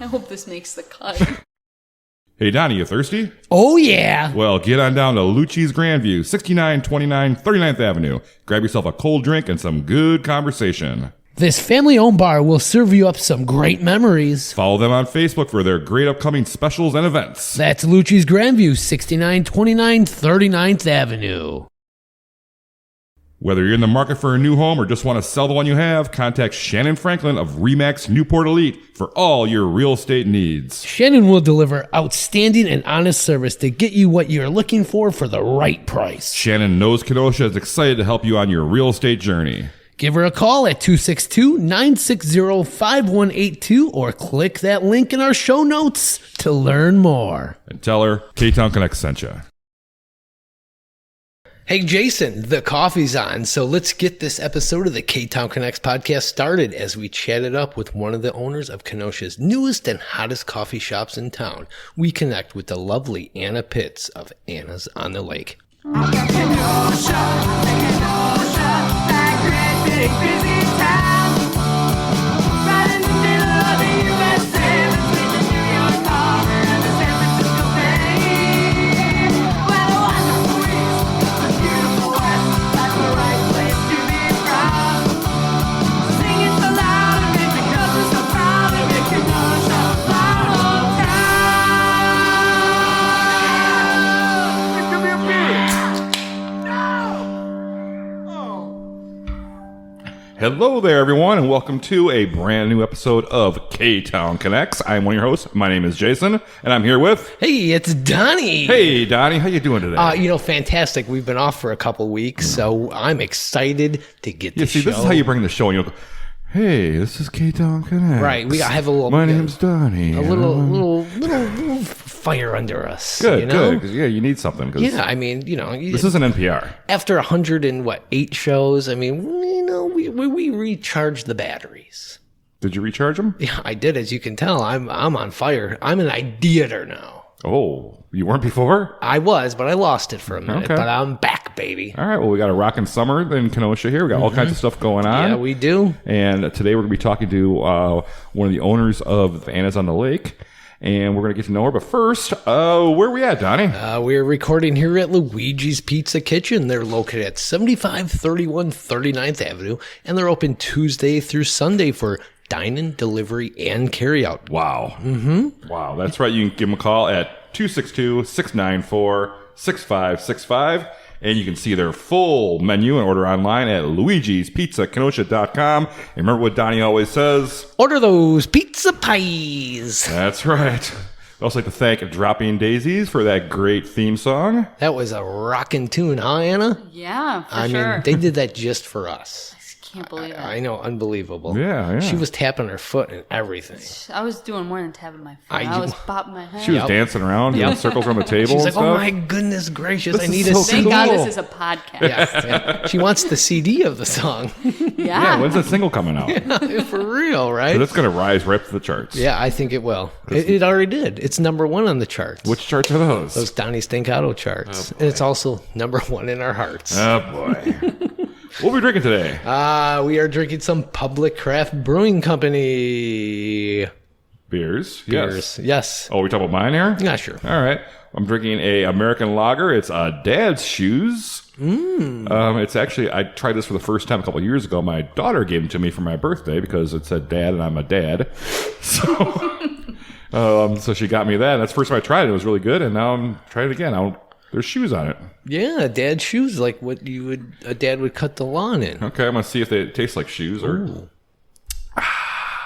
I hope this makes the cut. Hey, Donnie, you thirsty? Oh, yeah. Well, get on down to Lucci's Grandview, 6929 39th Avenue. Grab yourself a cold drink and some good conversation. This family-owned bar will serve you up some great memories. Follow them on Facebook for their great upcoming specials and events. That's Lucci's Grandview, 6929 39th Avenue. Whether you're in the market for a new home or just want to sell the one you have, contact Shannon Franklin of RE/MAX Newport Elite for all your real estate needs. Shannon will deliver outstanding and honest service to get you what you're looking for the right price. Shannon knows Kenosha is excited to help you on your real estate journey. Give her a call at 262-960-5182 or click that link in our show notes to learn more. And tell her Ktown Connect sent you. Hey, Jason, the coffee's on, so let's get this episode of the Ktown Connects podcast started as we chatted up with one of the owners of Kenosha's newest and hottest coffee shops in town. We connect with the lovely Anna Pitts of Anna's on the Lake. Kenosha, that great big busy town, right in the middle of the USA, between the New York Harbor and the San Francisco Bay. Well, the wonderful East, the beautiful West, that's the right place to be from. Sing it so loud and make the country so proud and make Kenosha our hometown. It could be a beer. Hello there, everyone, and welcome to a brand new episode of Ktown Connects. I'm one of your hosts. My name is Jason, and I'm here with... Hey, it's Donnie. Hey, Donnie. How you doing today? Fantastic. We've been off for a couple weeks, so I'm excited to get Yeah, the see, show. this is how you bring the show, and you'll go, hey, this is Ktown Connects. Right, we gotta have a little... My name's Donnie. A little fire under us. Good, you know? good. 'Cause, yeah, you need something. 'Cause Yeah, I mean, this isn't NPR. after 108 shows, I mean, we recharged the batteries. Did you recharge them? Yeah, I did. As you can tell, I'm on fire. I'm an ideator now. Oh, you weren't before? I was, but I lost it for a minute. Okay. But I'm back, baby. All right, well, we got a rockin' summer in Kenosha here. We got all kinds of stuff going on. Yeah, we do. And today we're going to be talking to one of the owners of Anna's on the Lake. And we're going to get to know her. But first, where are we at, Donnie? We're recording here at Luigi's Pizza Kitchen. They're located at 7531 39th Avenue, and they're open Tuesday through Sunday for dine-in, delivery, and carry-out. Wow. Mm-hmm. Wow, that's right. You can give them a call at 262-694-6565. And you can see their full menu and order online at luigispizzakenosha.com. And remember what Donnie always says? Order those pizza pies. That's right. I'd also like to thank Dropping Daisies for that great theme song. That was a rockin' tune, huh, Anna? Yeah, for I sure. mean, they did that just for us. Can't believe it. I know, unbelievable. Yeah. She was tapping her foot and everything. I was doing more than tapping my foot. I I do- was bopping my head. She was dancing around, doing circles around the table She's and like, stuff. oh my goodness gracious, This I need is a so CD. Thank God cool. this is a podcast. Yeah. She wants the CD of the song. Yeah, when's the single coming out? For real, right? That's going to rise right up to the charts. Yeah, I think it will. It already did. It's number one on the charts. Which charts are those? Those Donnie Stinkato charts. And it's also number one in our hearts. Oh, boy. What are we drinking today? We are drinking some Public Craft Brewing Company Beers. beers. Yes. Oh, we talking about mine here? Yeah, sure. All right. I'm drinking a American lager. It's Dad's Shoes. It's actually, I tried this for the first time a couple of years ago. My daughter gave them to me for my birthday because it said dad and I'm a dad. So she got me that. That's the first time I tried it. It was really good. And now I'm trying it again. There's shoes on it. Yeah, dad's shoes, like what a dad would cut the lawn in. Okay, I'm going to see if they taste like shoes or...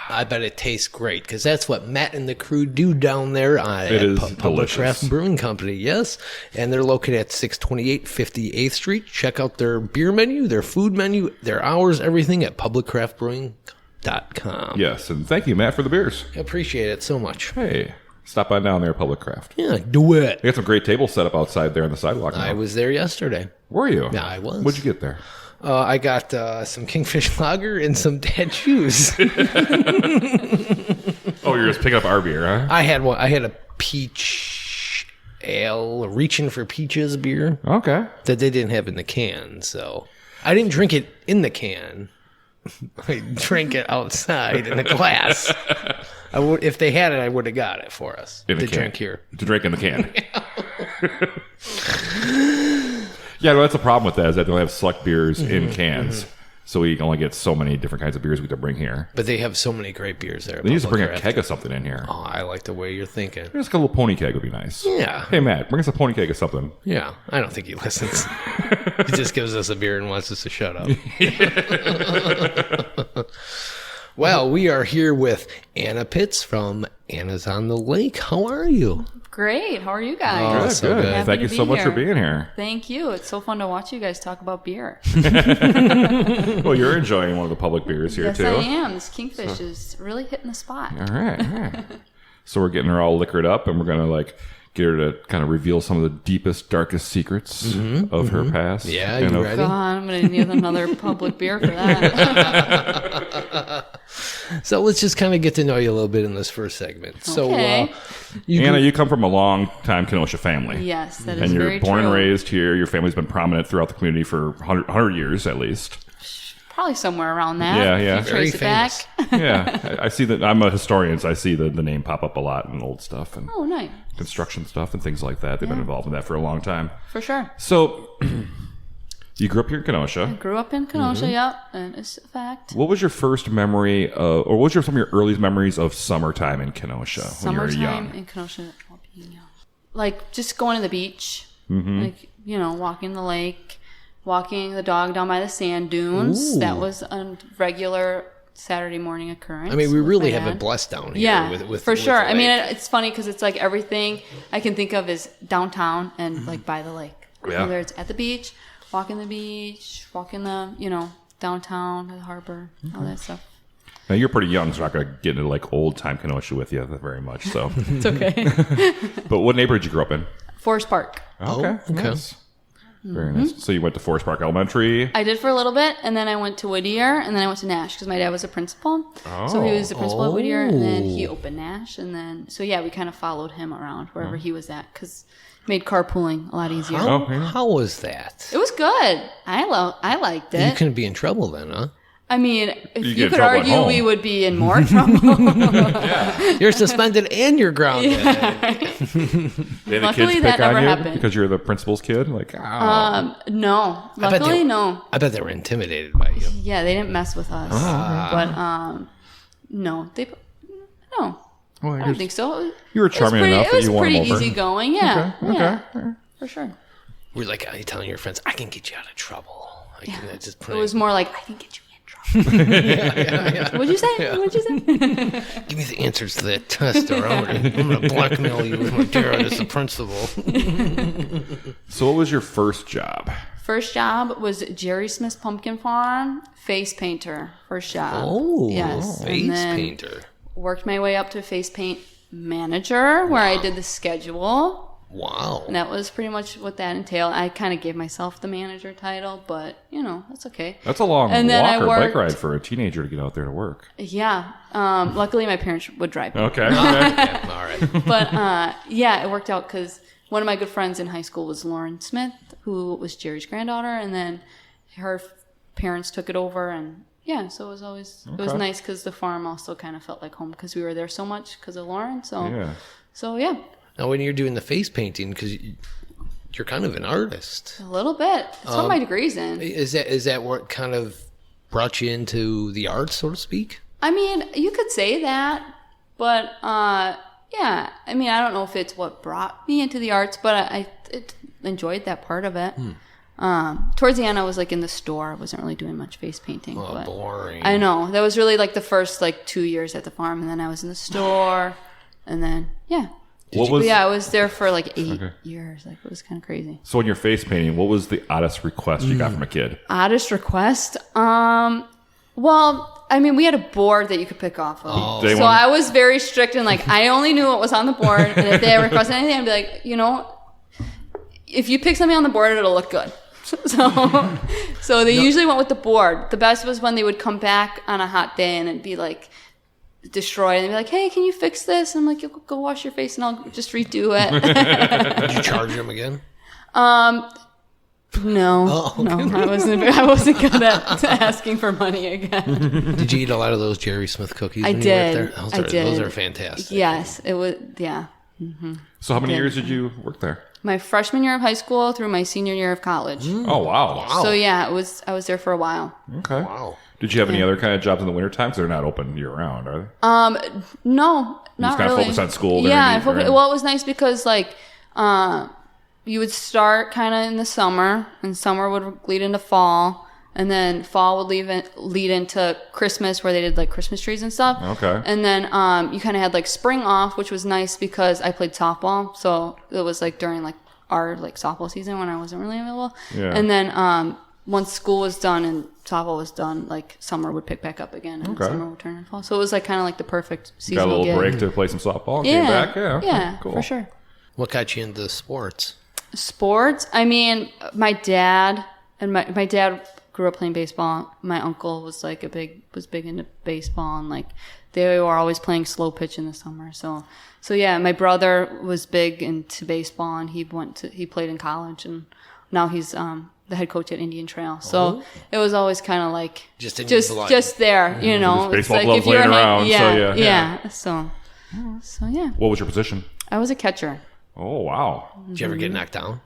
I bet it tastes great because that's what Matt and the crew do down there at It is Public delicious. Craft Brewing Company. Yes, and they're located at 628 58th Street. Check out their beer menu, their food menu, their hours, everything at publiccraftbrewing.com. Yes, and thank you, Matt, for the beers. I appreciate it so much. Hey, stop by down there at Public Craft. Yeah, do it. They got some great tables set up outside there on the sidewalk now. I was there yesterday. Were you? Yeah, I was. What'd you get there? I got some Kingfish Lager and some dad shoes. Oh, you're just picking up our beer, huh? I had a peach ale, Reaching for Peaches beer Okay. that they didn't have in the can. So I didn't drink it in the can. I drank it outside in a glass. If they had it, I would have got it for us In a to can. drink here. To drink in the can. Yeah, well, that's the problem with that, is that they only have select beers in cans. So we only get so many different kinds of beers we can bring here. But they have so many great beers there. They used to bring a Public keg Craft. of something in here. Oh, I like the way you're thinking. Just a little pony keg would be nice. Yeah. Hey, Matt, bring us a pony keg of something. Yeah, I don't think he listens. He just gives us a beer and wants us to shut up. Well, we are here with Anna Pitts from Anna's on the Lake. How are you? Great. How are you Oh, guys? so good. Happy Thank to you be so much for here. being here. Thank you. It's so fun to watch you guys talk about beer. Well, you're enjoying one of the public beers here, Yes, too. I am. This Kingfish is really hitting the spot. All right. So we're getting her all liquored up, and we're going to, get her to kind of reveal some of the deepest, darkest secrets of her past. Yeah, and you of- ready? God, I'm going to need another public beer for that. So let's just kind of get to know you a little bit in this first segment. So, Okay. Anna, you come from a long-time Kenosha family. Yes, that is And you're very born true. and raised here. Your family's been prominent throughout the community for 100 years at least. Probably somewhere around that. Yeah, yeah. If you Very trace it back. Yeah, I see that. I'm a historian, so I see the name pop up a lot in old stuff and Oh, nice. construction stuff and things like that. They've been involved in that for a long time. For sure. So, you grew up here in Kenosha. Grew up in Kenosha, yep. And it's a fact. What was your first memory, or what was some of your earliest memories of summertime in Kenosha when you were Summertime young? in Kenosha while being young. Like just going to the beach. Like, walking the lake, walking the dog down by the sand dunes. Ooh. That was a regular Saturday morning occurrence. I mean, we with really my have it dad. blessed down here. Yeah, with for sure. the I mean, lake. it's funny because it's like everything I can think of is downtown and like by the lake. Yeah. Whether it's at the beach, walking the beach, walking the, downtown, the harbor, all that stuff. Now, you're pretty young, so I'm not going to get into old time Kenosha with you very much. So, It's okay. But what neighborhood did you grow up in? Forest Park. Okay. Nice. Very Mm-hmm. nice. So you went to Forest Park Elementary. I did for a little bit, and then I went to Whittier, and then I went to Nash because my dad was a principal. So he was the principal at Whittier, and then he opened Nash, and then we kind of followed him around wherever he was at because it made carpooling a lot easier. How was that? It was good. I liked it. You couldn't be in trouble then, huh? I mean, if get you in could trouble at argue, home. we would be in more trouble. You're suspended and you're grounded. Did the Luckily, kids that pick on never you happened. because you're the principal's kid? No. bet they- Luckily, no. I bet they were intimidated by you. Yeah, they didn't mess with us. But no, no. Well, I don't think so. you were charming enough It that was you won pretty them over. easygoing. Yeah, yeah, Okay. for sure. We're like, are you telling your friends, I can get you out of trouble? I can just put It was more like I can get you in trouble. What'd you say? What'd you say? give me the answers to that test, or I'm going to blackmail you with my dad as the principal. So what was your first job? First job was Jerry Smith's Pumpkin Farm, face painter. First job. Oh, yes. face And then painter. worked my way up to face paint manager, where I did the schedule. Wow. And that was pretty much what that entailed. I kind of gave myself the manager title, but that's okay. That's a long And then walk I or bike worked- ride for a teenager to get out there to work. Yeah. Luckily, my parents would drive me. Okay. Yeah, all right. But it worked out because one of my good friends in high school was Lauren Smith, who was Jerry's granddaughter, and then her parents took it over, and so it was nice because the farm also kind of felt like home because we were there so much because of Lauren. So yeah, Now, when you're doing the face painting, because you're kind of an artist, a little bit. It's what my degree's in. is that what kind of brought you into the arts, so to speak? I mean, you could say that, but yeah. I mean, I don't know if it's what brought me into the arts, but I enjoyed that part of it. Towards the end, I was in the store. I wasn't really doing much face painting. Oh, but boring. I know. That was really the first 2 years at the farm, and then I was in the store, and then I was there for 8 years. It was kind of crazy. So when you're face painting, what was the oddest request you got from a kid? Oddest request? Well, I mean, we had a board that you could pick off of. They So want- I was very strict and I only knew what was on the board. And if they requested anything, I'd be like, if you pick something on the board, it'll look good. So they usually went with the board. The best was when they would come back on a hot day and it'd be destroyed, and they'd be like, hey, can you fix this? And I'm like, go wash your face and I'll just redo it. Did you charge them again? No, Oh, no, I wasn't good at asking for money again. Did you eat a lot of those Jerry Smith cookies I when did. you worked there? Those are fantastic. Yes, it was. Yeah, So how many years did you work there? my freshman year of high school through my senior year of college. Oh, wow. So yeah, I was there for a while. Okay. Wow. Did you have any other kind of jobs in the wintertime? Because they're not open year-round, are they? No, not just kinda really. focus on school Yeah, during I the- focus, right? well, it was nice because like you would start kind of in the summer, and summer would lead into fall, and then fall would lead into Christmas, where they did like Christmas trees and stuff. Okay. And then you kind of had like spring off, which was nice because I played softball, so it was like during like our like softball season when I wasn't really available. Yeah. And then once school was done and softball was done, like summer would pick back up again, and Okay. summer would turn into fall. So it was like kind of like the perfect Got a seasonal little gig. break to play some softball and Yeah, came back? Yeah. Okay. yeah, Cool. for sure. What got you into sports? Sports. I mean, my dad and my dad grew up playing baseball. My uncle was like was big into baseball, and like they were always playing slow pitch in the summer. So yeah, my brother was big into baseball, and he played in college, and now he's the head coach at Indian Trail. So it was always kind of like Just in your blood. just there, you know. Just baseball it's like gloves if you're laying around, yeah, so yeah. So yeah, What was your position? I was a catcher. Oh, wow. Did you ever get knocked down?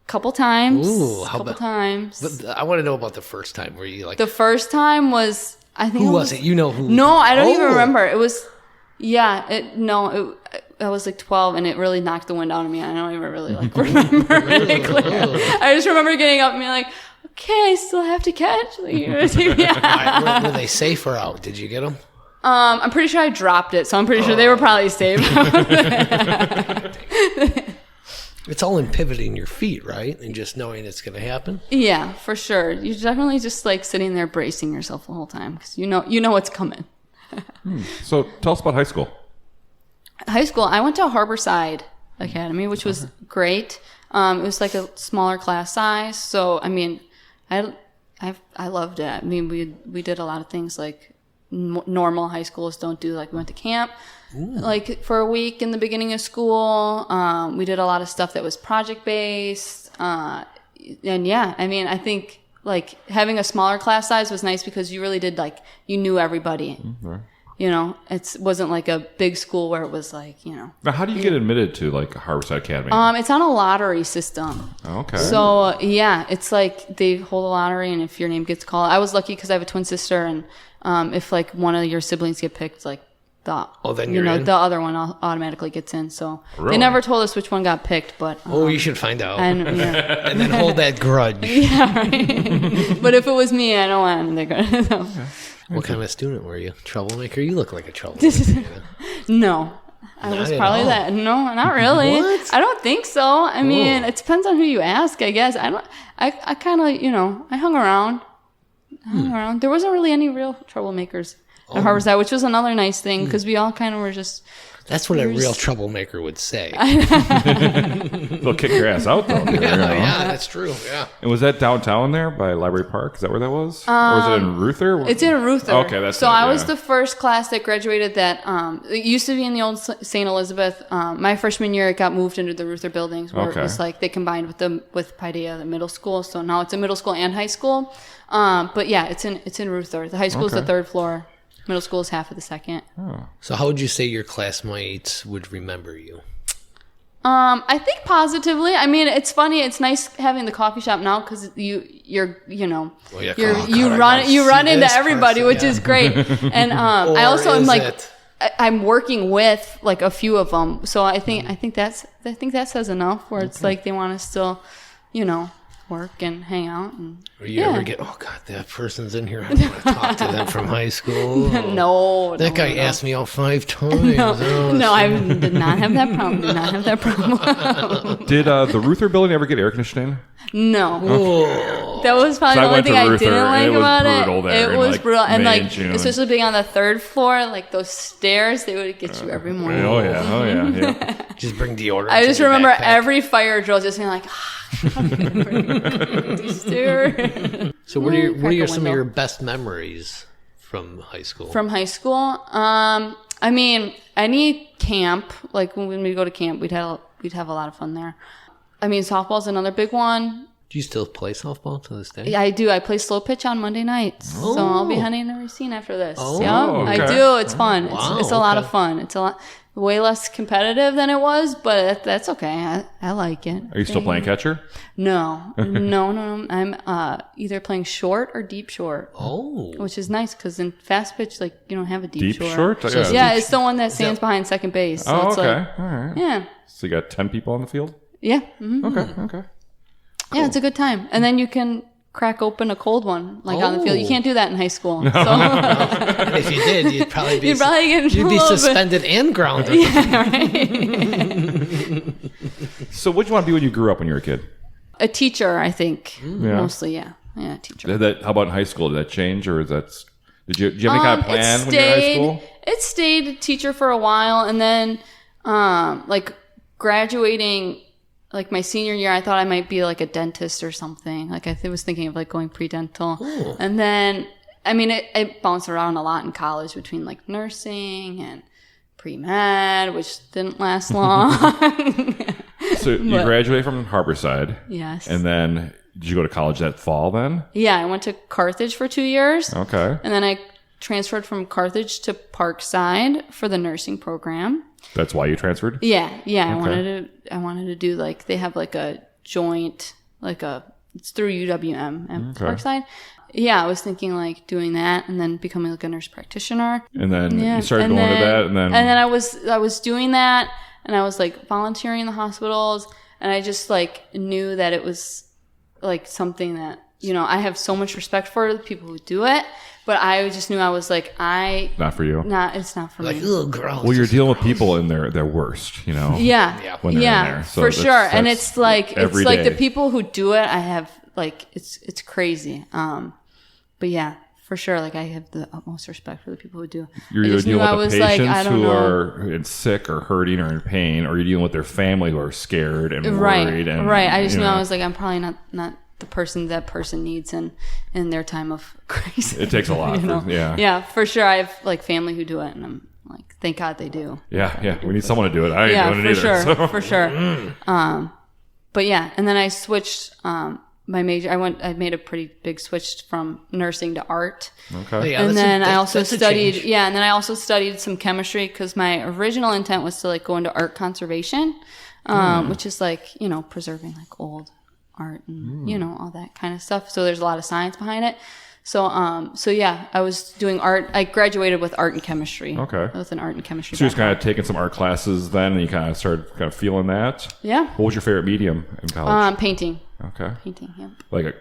Couple times. Ooh, how couple about- times. But I want to know about the first time where you like. The first time was, I think. Who was it? You know who? No, I don't even Oh. remember. It was, I was like 12, and it really knocked the wind out of me. I don't even really like remember it clearly. I just remember getting up and being like, okay, I still have to catch. Like, you're gonna take me out. Were they safe or out? Did you get them? I'm pretty sure I dropped it, so I'm pretty sure they were probably safe. It's all in pivoting your feet, right? And just knowing it's going to happen. Yeah, for sure. You're definitely just like sitting there bracing yourself the whole time because you know what's coming. So tell us about high school. High school, I went to Harborside Academy, which was great. It was like a smaller class size, so I mean, I loved it. I mean, we did a lot of things like normal high schools don't do. Like we went to camp, like for a week in the beginning of school. We did a lot of stuff that was project based, and yeah, I mean, I think like having a smaller class size was nice because you really did like you knew everybody. Right. You know, it wasn't like a big school where it was like, you know. Now, how do you get admitted to like Harborside Academy? It's on a lottery system. Okay. So yeah, it's like they hold a lottery, and if your name gets called, I was lucky because I have a twin sister, and if like one of your siblings get picked, like then you're in? the other one automatically gets in. So Really? they never told us which one got picked, but You should find out. and yeah, And then hold that grudge. yeah, right. But if it was me, I don't want them to go. What kind of student were you? Troublemaker? You look like a troublemaker. No. I was Not at probably all. that. No, not really. What? I don't think so. I mean, Oh. it depends on who you ask, I guess. I kind of, I hung around. There wasn't really any real troublemakers at Harborside, which was another nice thing because we all kind of were just. That's what a real troublemaker would say. They'll kick your ass out, though. Yeah, that's true. Yeah. And was that downtown there by Library Park? Is that where that was? Or was it in Ruther? It's in Ruther. Okay, that's so. it, I was yeah. the first class that graduated that. It used to be in the old St. Elizabeth. My freshman year, it got moved into the Ruther buildings where Okay. it was like they combined with Paideia, the middle school. So now it's a middle school and high school. But yeah, it's in Ruther. The high school is the Okay. third floor. Middle school is half of the second. So how would you say your classmates would remember you? I think positively. I mean, it's funny. It's nice having the coffee shop now because you run into this everybody, person, which yeah. is great. And I also am like I'm working with like a few of them, so I think that says enough. Where it's like they want to still, work and hang out. And Or you ever get, oh God, that person's in here. I want to talk to them from high school. no, That guy asked me out 5 times. Oh, No, I did not have that problem. Did the Ruther building ever get air conditioning? No. Oh. That was probably So I the only went thing to I Ruther, didn't and like it was about brutal it. there It in, was like, brutal, and May like and June. especially being on the third floor, like those stairs, they would get you every morning. Oh yeah. Just bring deodorant. I in just your remember backpack. every fire drill just being like, these stairs. So what are Crack a some of window. your best memories from high school? From high school, I mean, any camp, like when we go to camp, we'd have a lot of fun there. I mean, softball's another big one. Do you still play softball to this day? Yeah, I do. I play slow pitch on Monday nights, so I'll be heading to Racine after this. Oh, yeah, okay. I do. It's fun. Wow, It's a lot of fun. It's way less competitive than it was, but that's okay. I like it. Are you still playing catcher? No. I'm either playing short or deep short. Oh. Which is nice because in fast pitch, like you don't have a deep, Deep short? Yeah, it's the one that stands behind second base. So Oh, it's okay. like, All right. yeah, So you got 10 people on the field? yeah, mhm. Okay. Yeah. It's a good time, and then you can crack open a cold one like on the field. You can't do that in high school. So And if you did, you'd probably be you'd probably get in you'd be trouble, but- suspended and grounded. Yeah, right. So what did you want to be when you grew up when you were a kid? A teacher, I think, Yeah. mostly. Yeah, teacher. How about in high school? Did that change, or did you have any kind of plan It when you were in high stayed- school? It stayed teacher for a while, and then like graduating, like my senior year, I thought I might be like a dentist or something. Like I was thinking of like going pre-dental, and then I mean it bounced around a lot in college between like nursing and pre-med, which didn't last long. So you graduated from Harborside. Yes. And then did you go to college that fall then? Yeah, I went to Carthage for 2 years. Okay. And then I transferred from Carthage to Parkside for the nursing program. That's why you transferred? Yeah. Okay. I wanted to do like, they have like a joint, it's through UWM and Parkside. Yeah, I was thinking like doing that and then becoming like a nurse practitioner. And then you started going to that and then I was doing that and I was like volunteering in the hospitals and I just like knew that it was like something that, you know, I have so much respect for the people who do it, but I just knew I was like, not for you. it's not for Like, me. ugh, gross. Well, you're dealing with people in their worst, you know. Yeah. When they're in there. So for that's- sure. And that's it's like every the day. people who do it, I have like it's crazy. But yeah, for sure. Like I have the utmost respect for the people who do. You're I either just knew dealing I with was the like, patients I don't who know. are sick or hurting or in pain, or you're dealing with their family who are scared and Right. worried. And, I just you knew know, I was like, I'm probably not the person that person needs in their time of crisis. It takes a lot. You know? Yeah. Yeah, for sure. I have like family who do it, and I'm like, thank God they do. Yeah. We need someone to do it. I ain't Yeah, doing it for either. sure, so. for sure. But yeah, and then I switched my major. I made a pretty big switch from nursing to art. Okay. Yeah, And then I also that's a studied, change. and then I also studied some chemistry because my original intent was to like go into art conservation, which is like, you know, preserving like old art and, you know, all that kind of stuff. So there's a lot of science behind it. So yeah, I was doing art. I graduated with art and chemistry. Okay. With an art and chemistry. So you're just background. kind of taking some art classes then, and you kind of started kind of feeling that. Yeah. What was your favorite medium in college? Painting. Okay. Painting, yeah. Like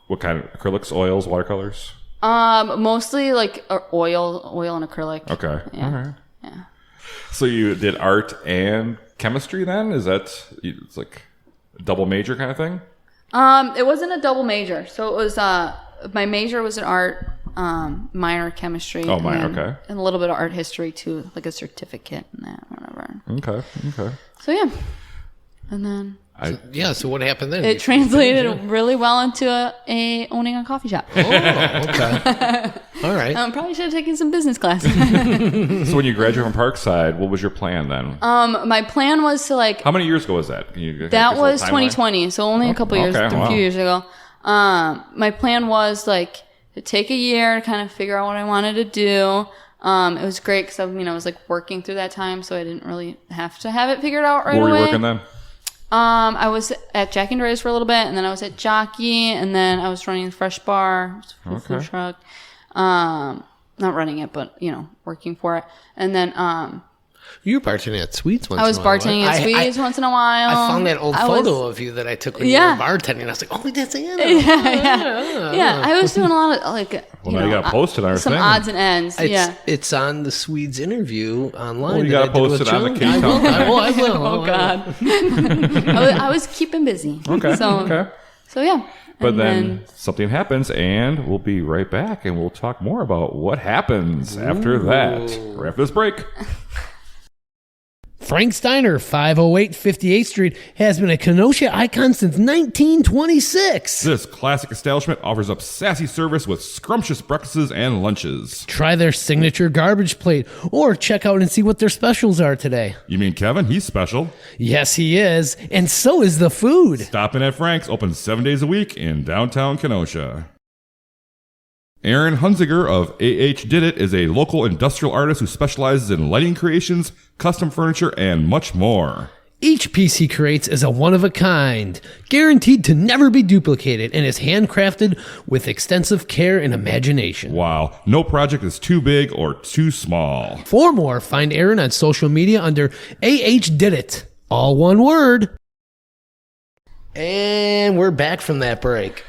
what kind of acrylics, oils, watercolors? Mostly like oil and acrylic. Okay. Yeah. All right. Yeah. So you did art and chemistry then? Is that it's like a double major kind of thing? It wasn't a double major. So it was my major was in art, minor chemistry. Oh, minor, and then- okay. And a little bit of art history too, like a certificate and that, whatever. Okay. So yeah. And then Yeah, so what happened then? it translated really well into a owning a coffee shop. Oh, okay. All right. Probably should have taken some business classes. So when you graduated from Parkside, what was your plan then? My plan was to like How many years ago was that? Can you give that us a was little timeline? 2020, so only a couple years, okay, a wow. few years ago. My plan was like to take a year to kind of figure out what I wanted to do. It was great because I was like working through that time, so I didn't really have to have it figured out right Where were away. you working then? I was at Jack and Dre's for a little bit, and then I was at Jockey, and then I was running the Fresh Bar, food truck. Not running it, but working for it. And then You were bartending at Sweets once I was in a while, bartending right? at Sweets once in a while. I found that old I photo was- of you that I took when Yeah. you were bartending. I was like, oh, that's Anna. Yeah, I was doing a lot of like. Well, now you got posted on our some thing. odds and ends. It's on the Swedes interview online. Oh, you that gotta I did post with it on the Joan. Ktown. I will. Oh God, I was keeping busy. Okay. So yeah. But And then something happens, and we'll be right back, and we'll talk more about what happens after that. Right after this break. Frank's Diner, 508 58th Street, has been a Kenosha icon since 1926. This classic establishment offers up sassy service with scrumptious breakfasts and lunches. Try their signature garbage plate or check out and see what their specials are today. You mean Kevin? He's special. Yes, he is. And so is the food. Stop in at Frank's, open 7 days a week in downtown Kenosha. Aaron Hunziger of AH Did It is a local industrial artist who specializes in lighting creations, custom furniture, and much more. Each piece he creates is a one-of-a-kind, guaranteed to never be duplicated, and is handcrafted with extensive care and imagination. Wow, no project is too big or too small. For more, find Aaron on social media under AH Did It. All one word. And we're back from that break.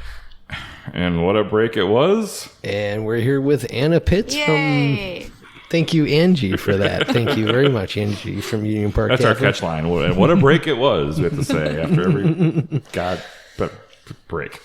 And what a break it was. And we're here with Anna Pitts Yay. from... Thank you, Angie, for that. Thank you very much, Angie, from Union Park. That's our Cafe. catch line. What a break it was, we have to say, after every break.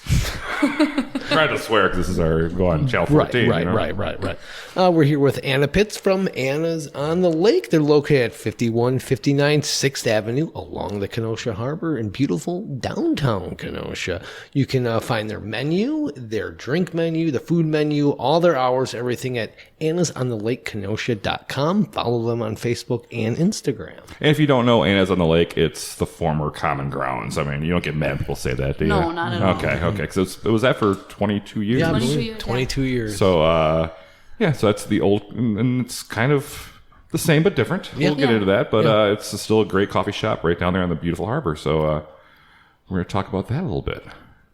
Trying to swear because this is our go on channel 14. Right. We're here with Anna Pitts from Anna's on the Lake. They're located at 5159 6th Avenue along the Kenosha Harbor in beautiful downtown Kenosha. You can find their menu, their drink menu, the food menu, all their hours, everything at annasonthelakekenosha.com. Follow them on Facebook and Instagram. And if you don't know Anna's on the Lake, it's the former Common Grounds. I mean, you don't get mad when people say that, do you? No, not at all. Okay. Because it was that for 22 years. Yeah, I 22 believe years, 22 years. So, so that's the old, and it's kind of the same but different. Yeah. We'll get Yeah. into that, but it's still a great coffee shop right down there on the beautiful harbor. So we're going to talk about that a little bit.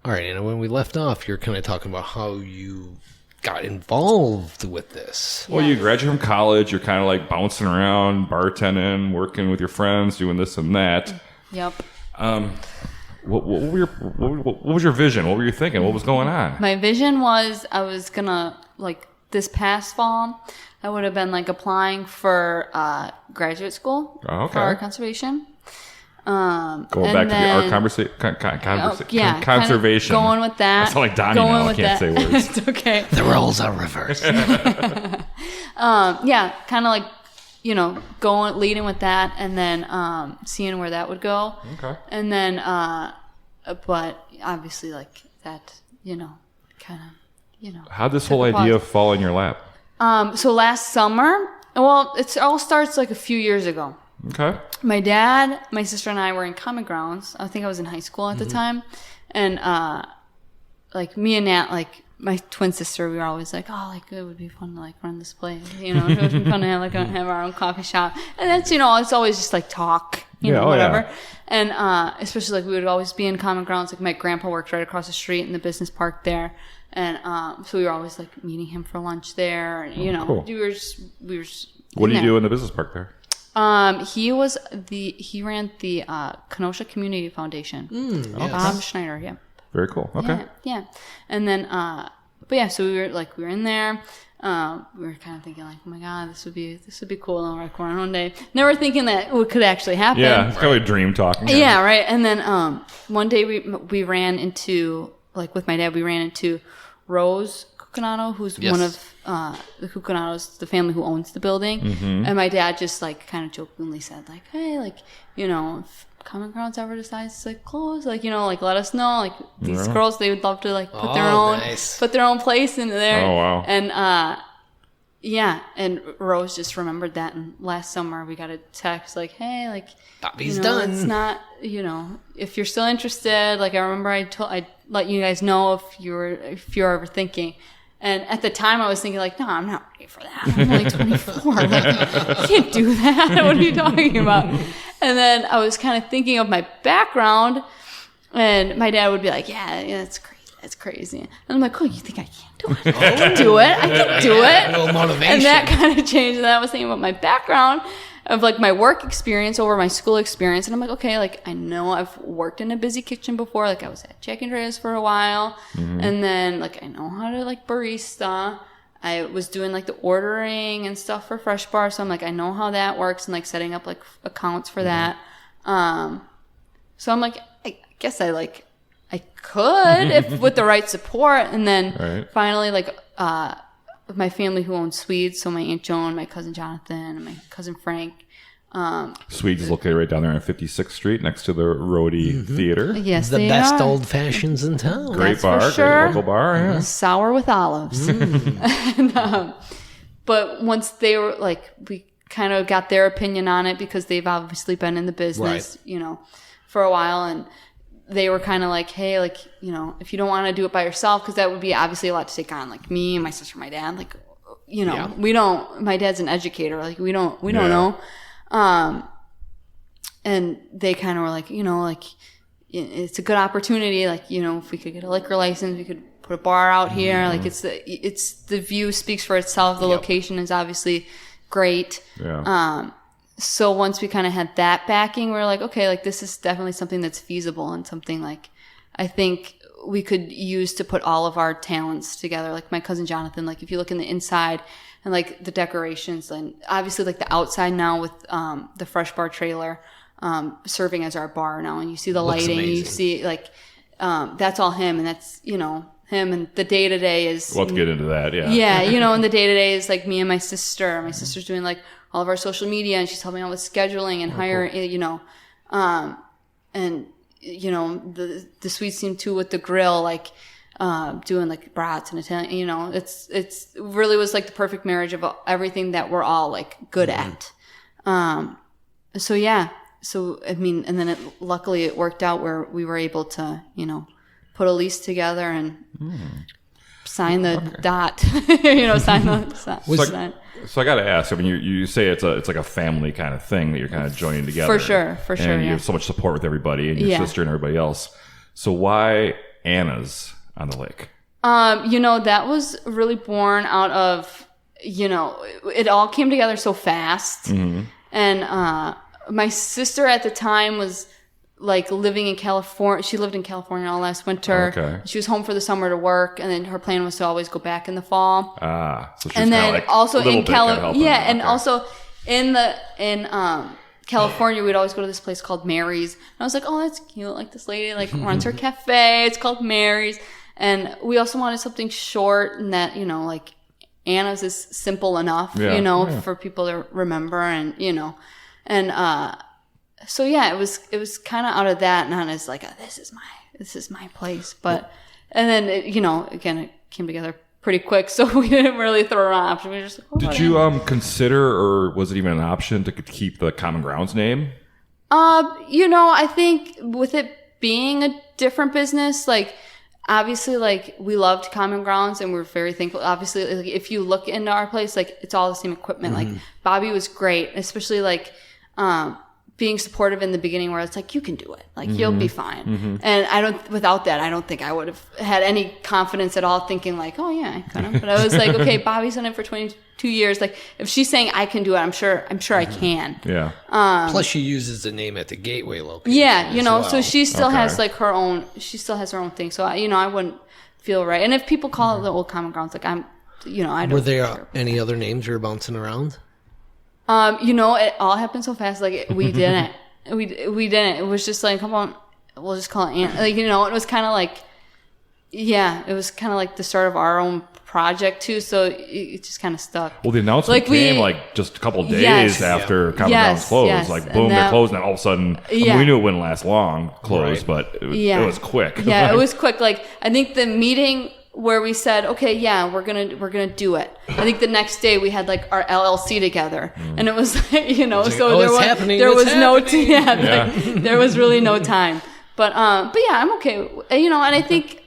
All right, Anna, when we left off, you're kind of talking about how you got involved with this. Well, you graduate from college, you're kind of like bouncing around, bartending, working with your friends, doing this and that. Yep. What was your vision? What were you thinking? What was going on? My vision was I was gonna, like, this past fall, I would have been, like, applying for graduate school Oh, okay. for art conservation. Going back to the art conservation. Going with that. I sound like Donnie going now. I with can't that. say words. It's okay. The roles are reversed. Kind of like, leading with that, and then seeing where that would go. Okay. And then, but obviously, like that, How'd this whole took a idea pause. fall in your lap? So last summer, well, it all starts like a few years ago. Okay. My dad, my sister, and I were in Common Grounds. I think I was in high school at the time. And, like, me and Nat, like, my twin sister, we were always like, oh, like, it would be fun to, like, run this place. It would be fun to have, like, have our own coffee shop. And that's, it's always just, like, talk, whatever. Yeah. And, especially, like, we would always be in Common Grounds. Like, my grandpa worked right across the street in the business park there. And, so we were always, like, meeting him for lunch there. And, cool. we were just What do you there. do in the business park there? He ran the Kenosha Community Foundation. Bob Schneider, yeah. Very cool. Okay. Yeah. And then, so we were in there. We were kind of thinking like, oh my God, this would be cool. And we're like, one day, never thinking that it could actually happen. Yeah, it's kind of a dream talking. Yeah, right. And then one day we ran into, like, with my dad, we ran into Rose Cucinato, who's one of the Cucinatos, the family who owns the building. Mm-hmm. And my dad just, like, kind of jokingly said, like, hey, like, if Common Grounds ever decides to, like, close, like, like, let us know. Like, these girls, they would love to, like, put their own place into there. Oh, wow. And and Rose just remembered that. And last summer we got a text like, hey, like, Bobby's done. It's not, if you're still interested, like, I remember I let you guys know if you're ever thinking. And at the time I was thinking like, no, I'm not ready for that. I'm only 24. Like, I can't do that. What are you talking about? And then I was kind of thinking of my background, and my dad would be like, yeah, that's crazy. That's crazy. And I'm like, oh, you think I can't do it? I can do it. I can do it. A little motivation. And that kind of changed. And I was thinking about my background of, like, my work experience over my school experience. And I'm like, okay, like, I know I've worked in a busy kitchen before. Like, I was at Jack and Drea's for a while. Mm-hmm. And then, like, I know how to, like, barista. I was doing, like, the ordering and stuff for Fresh Bar. So I'm like, I know how that works, and, like, setting up, like, accounts for that. So I'm like, I guess I could if with the right support. And then finally, like, my family who owns Swedes, so my Aunt Joan, my cousin Jonathan, and my cousin Frank, Swedes is located right down there on 56th Street next to the Rhodey Theater. Yes, The they best are. old fashions in town. Great That's for bar, sure. great local bar. Yeah. Sour with olives. And, but once they were like, we kind of got their opinion on it because they've obviously been in the business, for a while. And they were kind of like, hey, like, if you don't want to do it by yourself, because that would be obviously a lot to take on. Like me and my sister, my dad, like, we don't, my dad's an educator. Like we don't know. And they kind of were like, like, it's a good opportunity. Like, if we could get a liquor license, we could put a bar out here. Like it's the view speaks for itself. The location is obviously great. Yeah. So once we kind of had that backing, we were like, okay, like this is definitely something that's feasible and something like I think we could use to put all of our talents together. Like my cousin Jonathan, like if you look in the inside and like the decorations and obviously like the outside now with the Fresh Bar trailer serving as our bar now, and you see the lighting, you see like that's all him, and that's him, and the day to day is We'll have to get into that. Yeah. yeah, and the day to day is like me and my sister. My sister's doing like all of our social media, and she's helping out with scheduling and hiring, and the sweet team too with the grill, like doing like brats and Italian. It's really was like the perfect marriage of everything that we're all like good at. So yeah. So, I mean, and then luckily it worked out where we were able to, put a lease together and sign the dot, sign the. So I got to ask. I mean, you say it's like a family kind of thing that you're kind of joining together. For sure. And you have so much support with everybody and your sister and everybody else. So why Anna's on the lake? That was really born out of, it all came together so fast, and my sister at the time was like living in California. She lived in California all last winter. Okay. She was home for the summer to work, and then her plan was to always go back in the fall. So she's and then like also in California, yeah, and also in California, we'd always go to this place called Mary's. And I was like, oh, that's cute. Like this lady like runs her cafe. It's called Mary's, and we also wanted something short and that like Anna's is simple enough, for people to remember, and and so yeah, it was kind of out of that, and Anna's like, this is my place, but and then again it came together pretty quick, so we didn't really throw around options. We were just like, Did you consider, or was it even an option to keep the Common Grounds name? I think with it being a different business, like obviously, like we loved Common Grounds and we're very thankful. Obviously, like, if you look into our place, like it's all the same equipment. Like Bobby was great, especially like being supportive in the beginning, where it's like, you can do it, like you'll be fine. And without that, I don't think I would have had any confidence at all, thinking like, oh yeah, I could have. But I was like, okay, Bobby's done it for 22 years. Like if she's saying I can do it, I'm sure I can. Yeah. Plus, she uses the name at the Gateway location. Yeah, so she still has like her own. She still has her own thing. So I wouldn't feel right. And if people call it the old Common Grounds, like I don't. Were there any other names you were bouncing around? It all happened so fast. Like we didn't. We didn't. It was just like, come on, we'll just call it Aunt. Like it was kind of like, yeah, it was kind of like the start of our own project too. So it just kind of stuck. Well, the announcement came like just a couple of days after Common Grounds closed. Yes. Like boom, they're closed, and then all of a sudden, I mean, we knew it wouldn't last long closed, but it was quick. Yeah, it was quick. Like I think the meeting where we said, okay, yeah, we're gonna do it. I think the next day we had like our LLC together, and it was like, so there was really no time. But yeah, I'm okay. And I think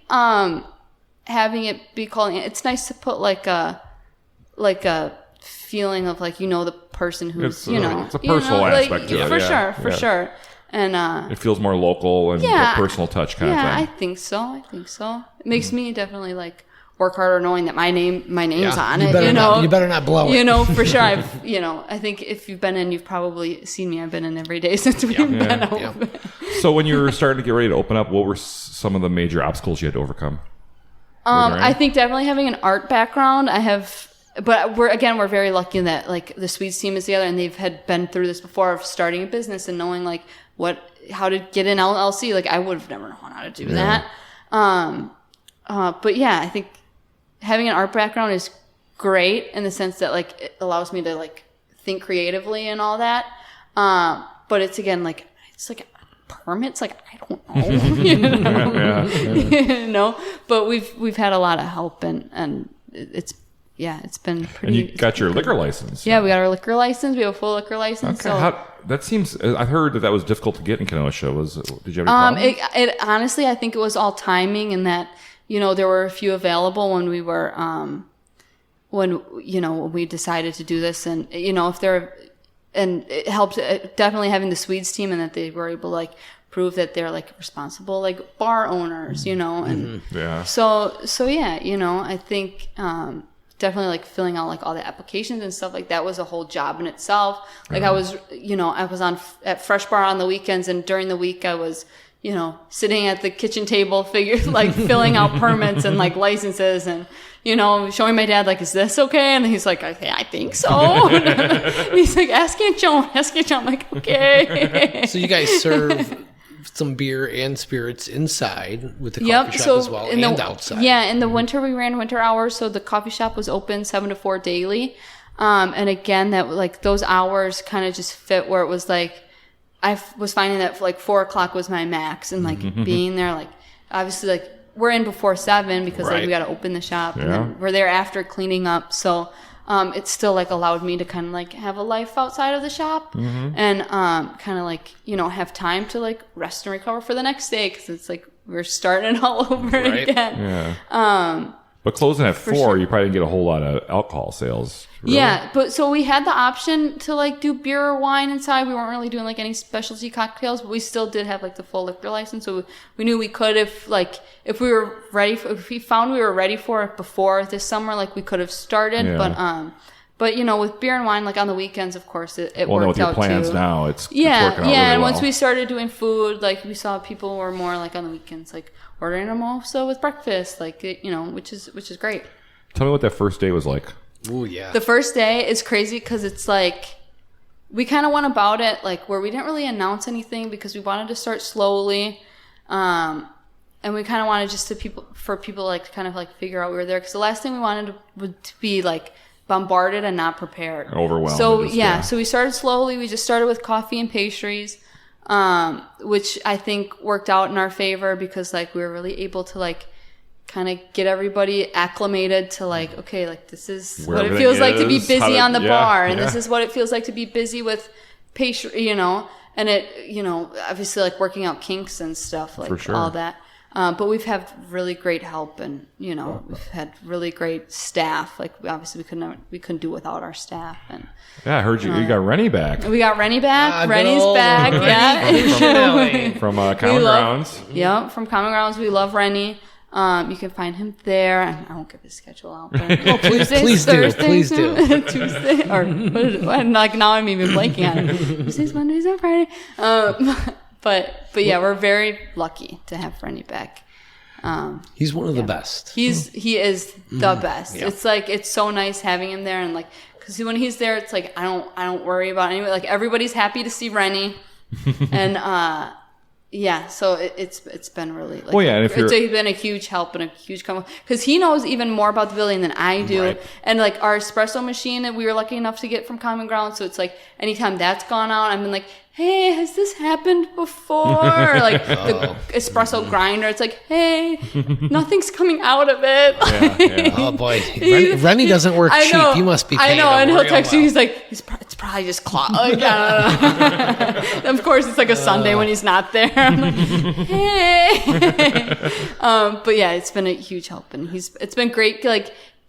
having it be called, it's nice to put like a feeling of like the person who's it's a personal aspect to it, for sure. And it feels more local and a personal touch kind of thing. Yeah, I think so. It makes me definitely like work harder knowing that my name's on it. You better not blow it. For sure. I think if you've been in, you've probably seen me. I've been in every day since we've been open. So when you were starting to get ready to open up, what were some of the major obstacles you had to overcome? I think definitely having an art background. But we're very lucky in that like the Swedes team is together, and they've been through this before of starting a business and knowing like how to get an LLC. Like I would have never known how to do that. But yeah, I think having an art background is great in the sense that like it allows me to like think creatively and all that. But it's again like permits, like I don't know, you know. But we've had a lot of help, and it's been pretty. And you got your liquor license. Yeah, we got our liquor license. We have a full liquor license. Okay. So That seems. I heard that was difficult to get in Kenosha. Did you have any problems? it honestly, I think it was all timing, and that there were a few available when we were when we decided to do this, and if they're. And it helped definitely having the Swedes team, and that they were able to prove that they're responsible bar owners, and so yeah, I think definitely filling out all the applications and stuff that was a whole job in itself. I was at Fresh Bar on the weekends, and during the week I was sitting at the kitchen table, filling out permits and licenses, and showing my dad is this okay? And he's like, I think so. And he's like, ask Aunt Joan. I'm like, okay. So you guys serve some beer and spirits inside with the coffee shop as well, and outside. Yeah, in the winter we ran winter hours, so the coffee shop was open 7 to 4 daily. And again, that those hours kind of just fit where it was I was finding that 4 o'clock was my max, and being there, obviously we're in before 7 because we got to open the shop, and then we're there after cleaning up. So it still allowed me to kind of have a life outside of the shop, and kind of have time to rest and recover for the next day, because it's we're starting it all over again. Yeah. But closing at 4, you probably didn't get a whole lot of alcohol sales. Really? Yeah, but so we had the option to do beer or wine inside. We weren't really doing any specialty cocktails, but we still did have the full liquor license. So we knew we could if we were ready if we found we were ready for it before this summer, we could have started. Yeah. But with beer and wine, on the weekends, of course, it worked out too. Well, with your plans now, it's working out really and well. once we started doing food, we saw people were more on the weekends, ordering a mimosa with breakfast, which is great. Tell me what that first day was like. Oh yeah. The first day is crazy because it's we kind of went about it where we didn't really announce anything because we wanted to start slowly, and we kind of wanted just to people to kind of figure out we were there, because the last thing we wanted to be bombarded and not prepared, overwhelmed. So so we started slowly. We just started with coffee and pastries, which I think worked out in our favor because we were really able to kind of get everybody acclimated to this is where what it feels like to be is, busy on the bar, and yeah. this is what it feels like to be busy with pastry, and it obviously working out kinks and stuff, For sure. all that. But we've had really great help, and we've had really great staff. Obviously we couldn't do without our staff. And yeah, I heard you got Rennie back. We got Rennie back. Rennie's back. Yeah, from Common Grounds. Yeah, from Common Grounds. We love Rennie. You can find him there. I won't give his schedule out, but please do. Tuesday, or now I'm even blanking on it. Tuesdays, Mondays, and Friday. But yeah, we're very lucky to have Rennie back. He's one of the best. He is the best. Yeah. It's it's so nice having him there, and because when he's there, it's I don't worry about anything. Everybody's happy to see Rennie, and yeah, so it's been really and if it's been a huge help and a huge come, because he knows even more about the building than I do, right. And our espresso machine that we were lucky enough to get from Common Grounds, so it's anytime that's gone out, I've been hey, has this happened before? Or the espresso grinder, it's hey, nothing's coming out of it. Yeah. Oh boy, Rennie doesn't work cheap. You must be paying him and he'll real text well. you. He's it's probably just clogged. I don't know. Of course, it's a Sunday when he's not there. I'm hey. But yeah, it's been a huge help, and it's been great.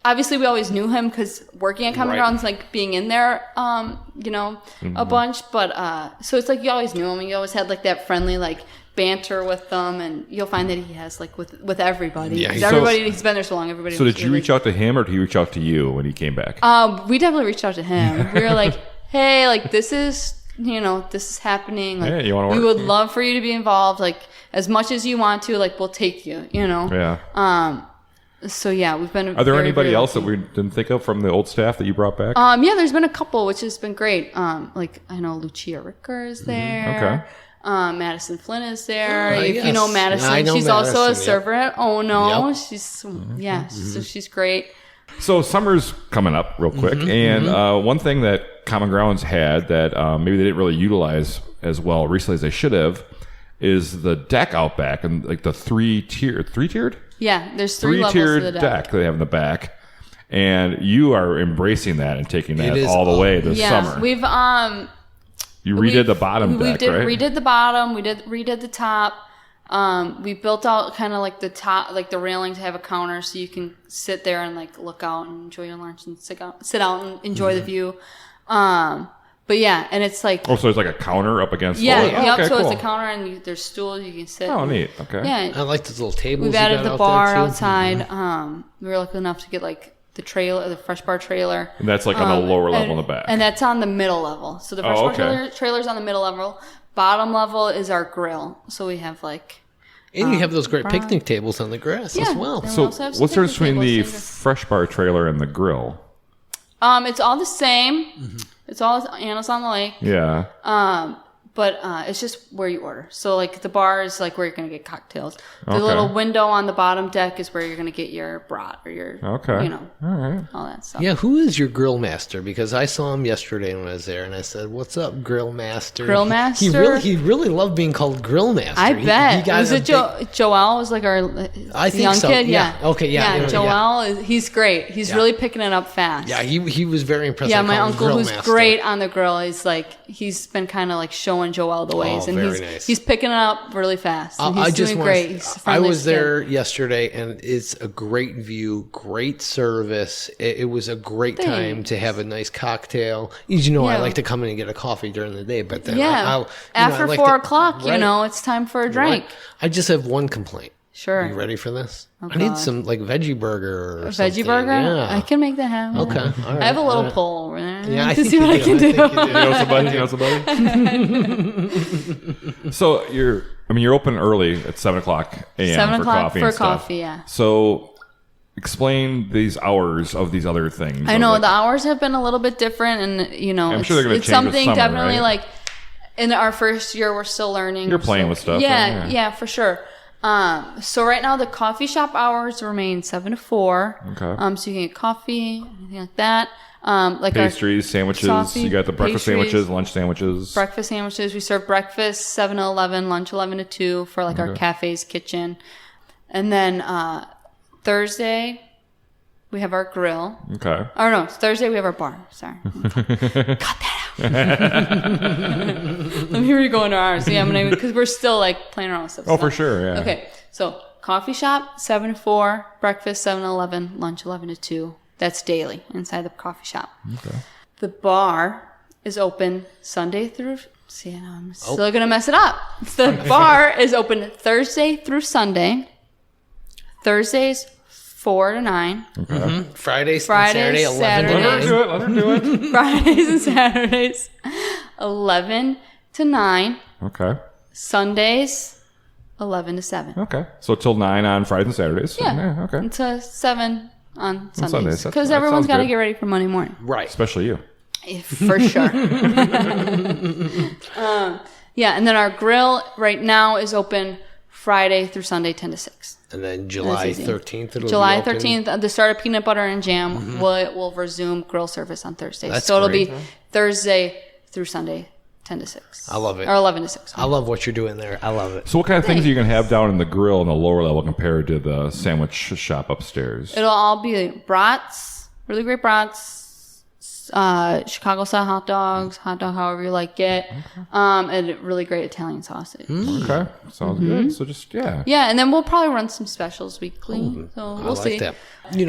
Obviously, we always knew him because working at Common Grounds, being in there, a bunch. But so it's you always knew him, and you always had that friendly banter with them, and you'll find that he has with everybody. Yeah, he's been there so long. Everybody. So did you reach out to him, or did he reach out to you when he came back? We definitely reached out to him. We were hey, this is this is happening. Hey, you want to we work? would love for you to be involved. As much as you want to. We'll take you. Yeah. So yeah, we've been. Are there very, anybody very else lucky. that we didn't think of from the old staff that you brought back? Yeah, there's been a couple, which has been great. I know Lucia Ricker is there. Okay. Madison Flynn is there. Yes. If you know Madison, I know she's also a Madison, server at Ono. Yep. She's so she's great. So summer's coming up real quick, and one thing that Common Grounds had that maybe they didn't really utilize as well recently as they should have is the deck out back, and like the three-tiered? Yeah, there's three levels Three-tiered to the deck they have in the back, and you are embracing that and taking that all the way this summer. We've You redid the bottom deck, right? We redid the bottom. We redid the top. We built out kind of like the top, like the railing to have a counter so you can sit there and like look out and enjoy your lunch and sit out and enjoy the view. But yeah, and it's like so there's like a counter up against the so cool. it's a counter and there's stools you can sit. Oh, neat. Okay. Yeah, I like those little tables. we've you added got the out bar there, too. outside. We were lucky enough to get like the fresh bar trailer. And that's like on the lower level in the back. And that's on the middle level. So the fresh bar trailer's on the middle level. Bottom level is our grill. So we have like... And you have those great picnic tables on the grass as well. and we So also have some what's the difference between the picnic tables. fresh bar trailer and the grill? It's all the same. It's all Anna's on the lake. Yeah. But it's just where you order. So like the bar is like where you're going to get cocktails. The Okay. little window on the bottom deck is where you're going to get your brat or your, All right. all that stuff. Yeah, who is your grill master? Because I saw him yesterday when I was there, and I said, "What's up, grill master?" Grill master? He really loved being called grill master. I bet. He got Was it Joel was like our I think young so. kid? Yeah. Okay, yeah. Joel, he's great. He's really picking it up fast. Yeah, he was very impressed. Yeah, I my called him uncle, grill who's master. great on the grill, he's been kind of like showing Joel the ways, and very nice. he's picking it up really fast. And he's doing wanna- great. He's the I friendliest was there kid. yesterday, and it's a great view, great service. It was a great time to have a nice cocktail. As you know, I Yeah. like to come in and get a coffee during the day, but then After I 4 o'clock, right. it's time for a drink. Right. I just have one complaint. Sure. You ready for this? Oh, I need God. some like veggie burger or A something. veggie burger? Yeah. I can make that happen. Okay. All right. I have a little All right. pull over there. Yeah, I to think see you what I can do. think you do. You know somebody? So you're open early at 7:00 a.m. 7 for o'clock coffee for and stuff. coffee, yeah. So explain these hours of these other things. I know Like, the hours have been a little bit different, and I'm sure they're gonna it's change with something summer, definitely right? like in our first year we're still learning. You're playing with stuff, Yeah, right? yeah, for sure. So right now the coffee shop hours remain 7 to 4. Okay. So you can get coffee, anything like that. Like our pastries, sandwiches. coffee, You got the breakfast pastries, sandwiches, lunch sandwiches. breakfast sandwiches. We serve breakfast 7 to 11, lunch 11 to 2 for like our cafe's kitchen. And then Thursday we have our grill. Okay. Or no, Thursday we have our bar. Sorry. Cut that out. Let me re-go into ours. Yeah, because we're still like playing around with stuff. Oh, for sure. Yeah. Okay, so coffee shop 7 to 4, breakfast 7 to 11, lunch 11 to 2. That's daily inside the coffee shop. Okay. The bar is open Sunday through. See, I'm still gonna mess it up. The bar is open Thursday through Sunday. Thursdays 4 to 9. Fridays, Fridays, and Saturday, 11 to 9. Saturdays. Let her do it. Fridays and Saturdays 11 to 9. Okay. Sundays 11 to 7. Okay. So till 9 on Fridays and Saturdays. Yeah. Okay. And to 7 on Sundays. Sundays. That Because sounds everyone's got to good. get ready for Monday morning. Right. Especially you. For sure. Yeah, and then our grill right now is open Friday through Sunday 10 to 6. And then July That's easy. 13th, it'll July be open. 13th, the start of Peanut Butter and Jam will resume grill service on Thursdays. That's so it'll great. be Thursday through Sunday 10 to 6. I love it. Or 11 to 6. I love what you're doing there. I love it. So what kind of things are you going to have down in the grill in the lower level compared to the sandwich shop upstairs? It'll all be brats, really great brats, Chicago style hot dogs, hot dog however you like it, and really great Italian sausage. Okay. Sounds good. So just, yeah. Yeah, and then we'll probably run some specials weekly. So we'll I like see. that.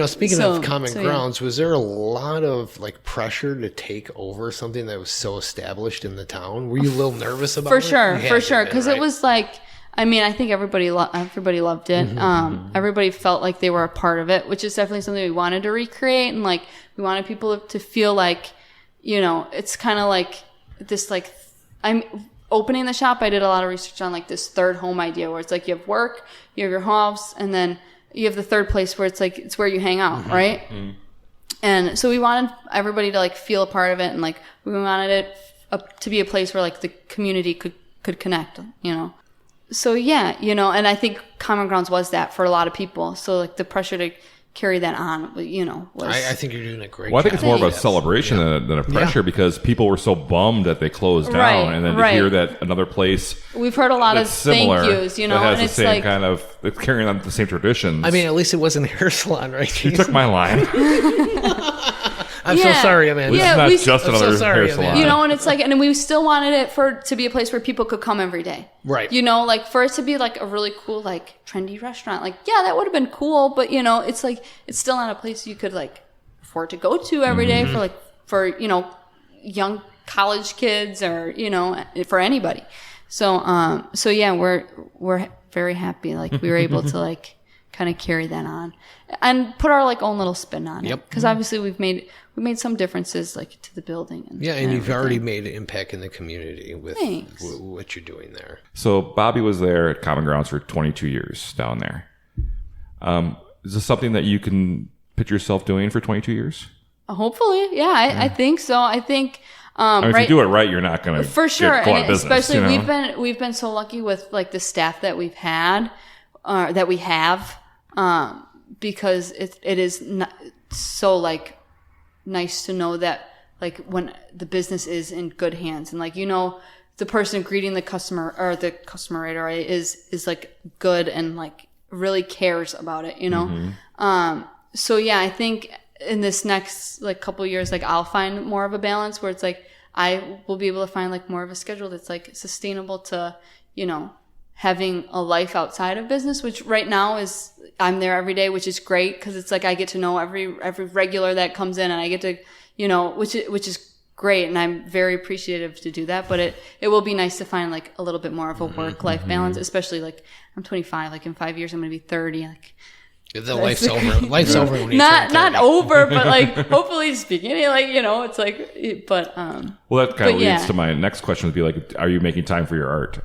Speaking So- of Common so, yeah. Grounds, was there a lot of like pressure to take over something that was so established in the town? Were you a little nervous about For it? sure, You had for to sure, have been, because right? it was like, I mean, I think everybody loved it. Everybody felt like they were a part of it, which is definitely something we wanted to recreate, and like we wanted people to feel like, it's kind of like this. Like I'm opening the shop. I did a lot of research on like this third home idea, where it's like you have work, you have your house, and then you have the third place where it's like it's where you hang out, right? And so we wanted everybody to like feel a part of it, and like we wanted it to be a place where like the community could connect, So yeah, and I think Common Grounds was that for a lot of people. So like the pressure carry that on. I think you're doing a great Well, I think job. it's more of a celebration than a pressure because people were so bummed that they closed down, Right, and then right. to hear that another place We've heard a lot of that's similar, thank yous, that has and the it's same like kind of it's carrying on the same traditions. I mean, at least it wasn't a hair salon, right? you took my line. I'm so sorry, Amanda. Yeah, It's we- not just I'm so another sorry, hair salon. Amanda. and it's like, and we still wanted it to be a place where people could come every day. Right. Like for it to be like a really cool, like trendy restaurant. Like, yeah, that would have been cool, but it's like, it's still not a place you could like afford to go to every day for young college kids or, for anybody. So yeah, we're very happy. Like we were able to like kind of carry that on and put our like own little spin on it. Yep. Because obviously we made some differences like to the building. And Yeah, and you've everything. already made an impact in the community with Thanks. what you're doing there. So Bobby was there at Common Grounds for 22 years down there. Is this something that you can picture yourself doing for 22 years? Hopefully, yeah, I think so. I think I mean, if you do it right, you're not going to for sure, go out of and business. especially we've been so lucky with like the staff that we've had, that we have, because it is not so like nice to know that like when the business is in good hands and like the person greeting the customer or the customer right is like good and like really cares about it. So yeah, I think in this next like couple years, like I'll find more of a balance where it's like I will be able to find like more of a schedule that's like sustainable to, having a life outside of business, which right now is I'm there every day, which is great because it's like I get to know every regular that comes in and I get to, which is great. And I'm very appreciative to do that. But it will be nice to find like a little bit more of a work-life balance, especially like I'm 25, like in 5 years I'm going to be 30. Like, The life's over. Life's over when you not turn 30. not over, but like hopefully just beginning. Like it's like, but Well, that kind of but yeah. leads to my next question: would be like, are you making time for your art?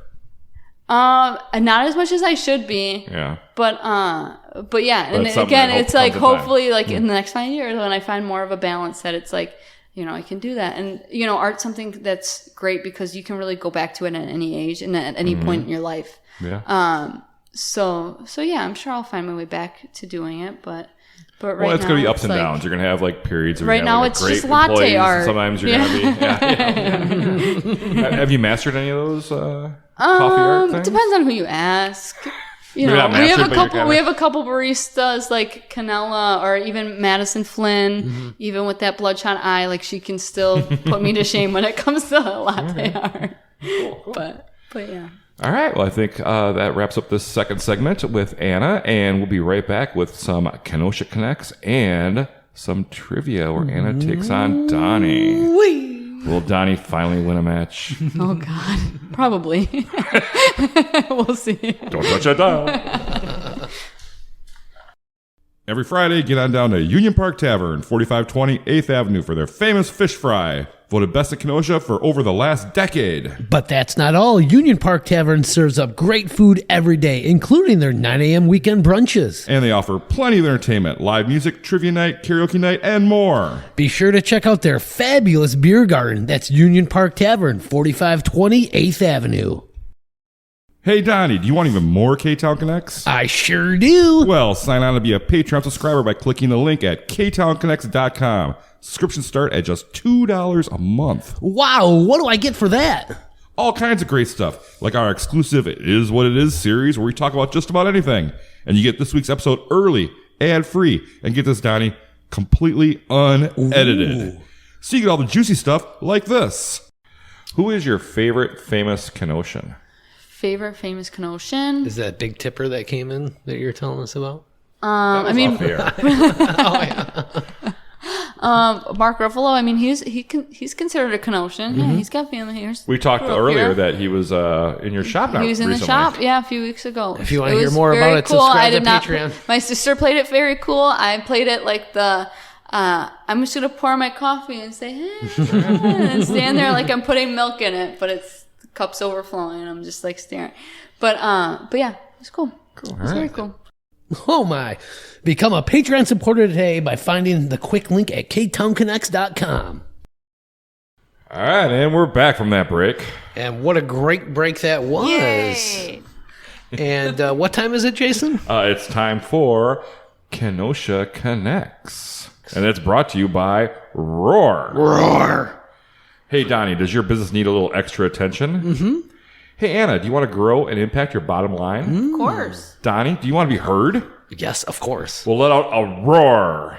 not as much as I should be. Yeah. But yeah, and it's something again, that it's like comes in time. hopefully like in the next 5 years when I find more of a balance that it's like I can do that, and art's something that's great because you can really go back to it at any age and at any point in your life. Yeah. So yeah, I'm sure I'll find my way back to doing it, but right Well, it's now, going to be ups and like, downs. You're going to have like periods. Where Right you have, now like, it's great just latte employees, and art. sometimes you're going to be. Have you mastered any of those coffee art things? Depends on who you ask. Maybe not we have mastered, a but couple. you're We kinda- have a couple baristas like Canella or even Madison Flynn. Even with that bloodshot eye, like she can still put me to shame when it comes to latte art. Cool. But yeah. All right. Well, I think that wraps up this second segment with Anna, and we'll be right back with some Kenosha Connects and some trivia where Anna takes on Donnie. Will Donnie finally win a match? Oh God, probably. We'll see. Don't touch that dial. Every Friday, get on down to Union Park Tavern, 4520 8th Avenue for their famous fish fry. Voted best in Kenosha for over the last decade. But that's not all. Union Park Tavern serves up great food every day, including their 9 a.m. weekend brunches. And they offer plenty of entertainment, live music, trivia night, karaoke night, and more. Be sure to check out their fabulous beer garden. That's Union Park Tavern, 4520 8th Avenue. Hey, Donnie, do you want even more Ktown Connects? I sure do. Well, sign on to be a Patreon subscriber by clicking the link at ktownconnects.com. Subscriptions start at just $2 a month. Wow, what do I get for that? All kinds of great stuff, like our exclusive It Is What It Is series where we talk about just about anything. And you get this week's episode early, ad-free, and get this, Donnie, completely unedited. Ooh. So you get all the juicy stuff like this. Who is your favorite famous Kenoshan? Favorite famous Kenoshan? Is that big tipper that came in that you're telling us about? I mean, Off air. Mark Ruffalo. I mean, he's considered a Kenoshan. Yeah, he's got family here. We talked Grew up earlier here. that he was in your shop now He was in the recently. shop, yeah, a few weeks ago. If you want to It hear was more very about it, cool. subscribe I to did not. Patreon. My sister played it very cool. I played it like the. I'm just gonna pour my coffee and say, hey, and stand there like I'm putting milk in it, but it's the cup's overflowing, and I'm just like staring. But yeah, it's cool. Cool. It's very cool. Oh my. Become a Patreon supporter today by finding the quick link at ktownconnects.com. All right, and we're back from that break. And what a great break that was. Yay! And what time is it, Jason? It's time for Kenosha Connects. And it's brought to you by Roar. Roar. Hey, Donnie, does your business need a little extra attention? Mm-hmm. Hey, Anna, do you want to grow and impact your bottom line? Of course. Donnie, do you want to be heard? Yes, of course. We'll let out a roar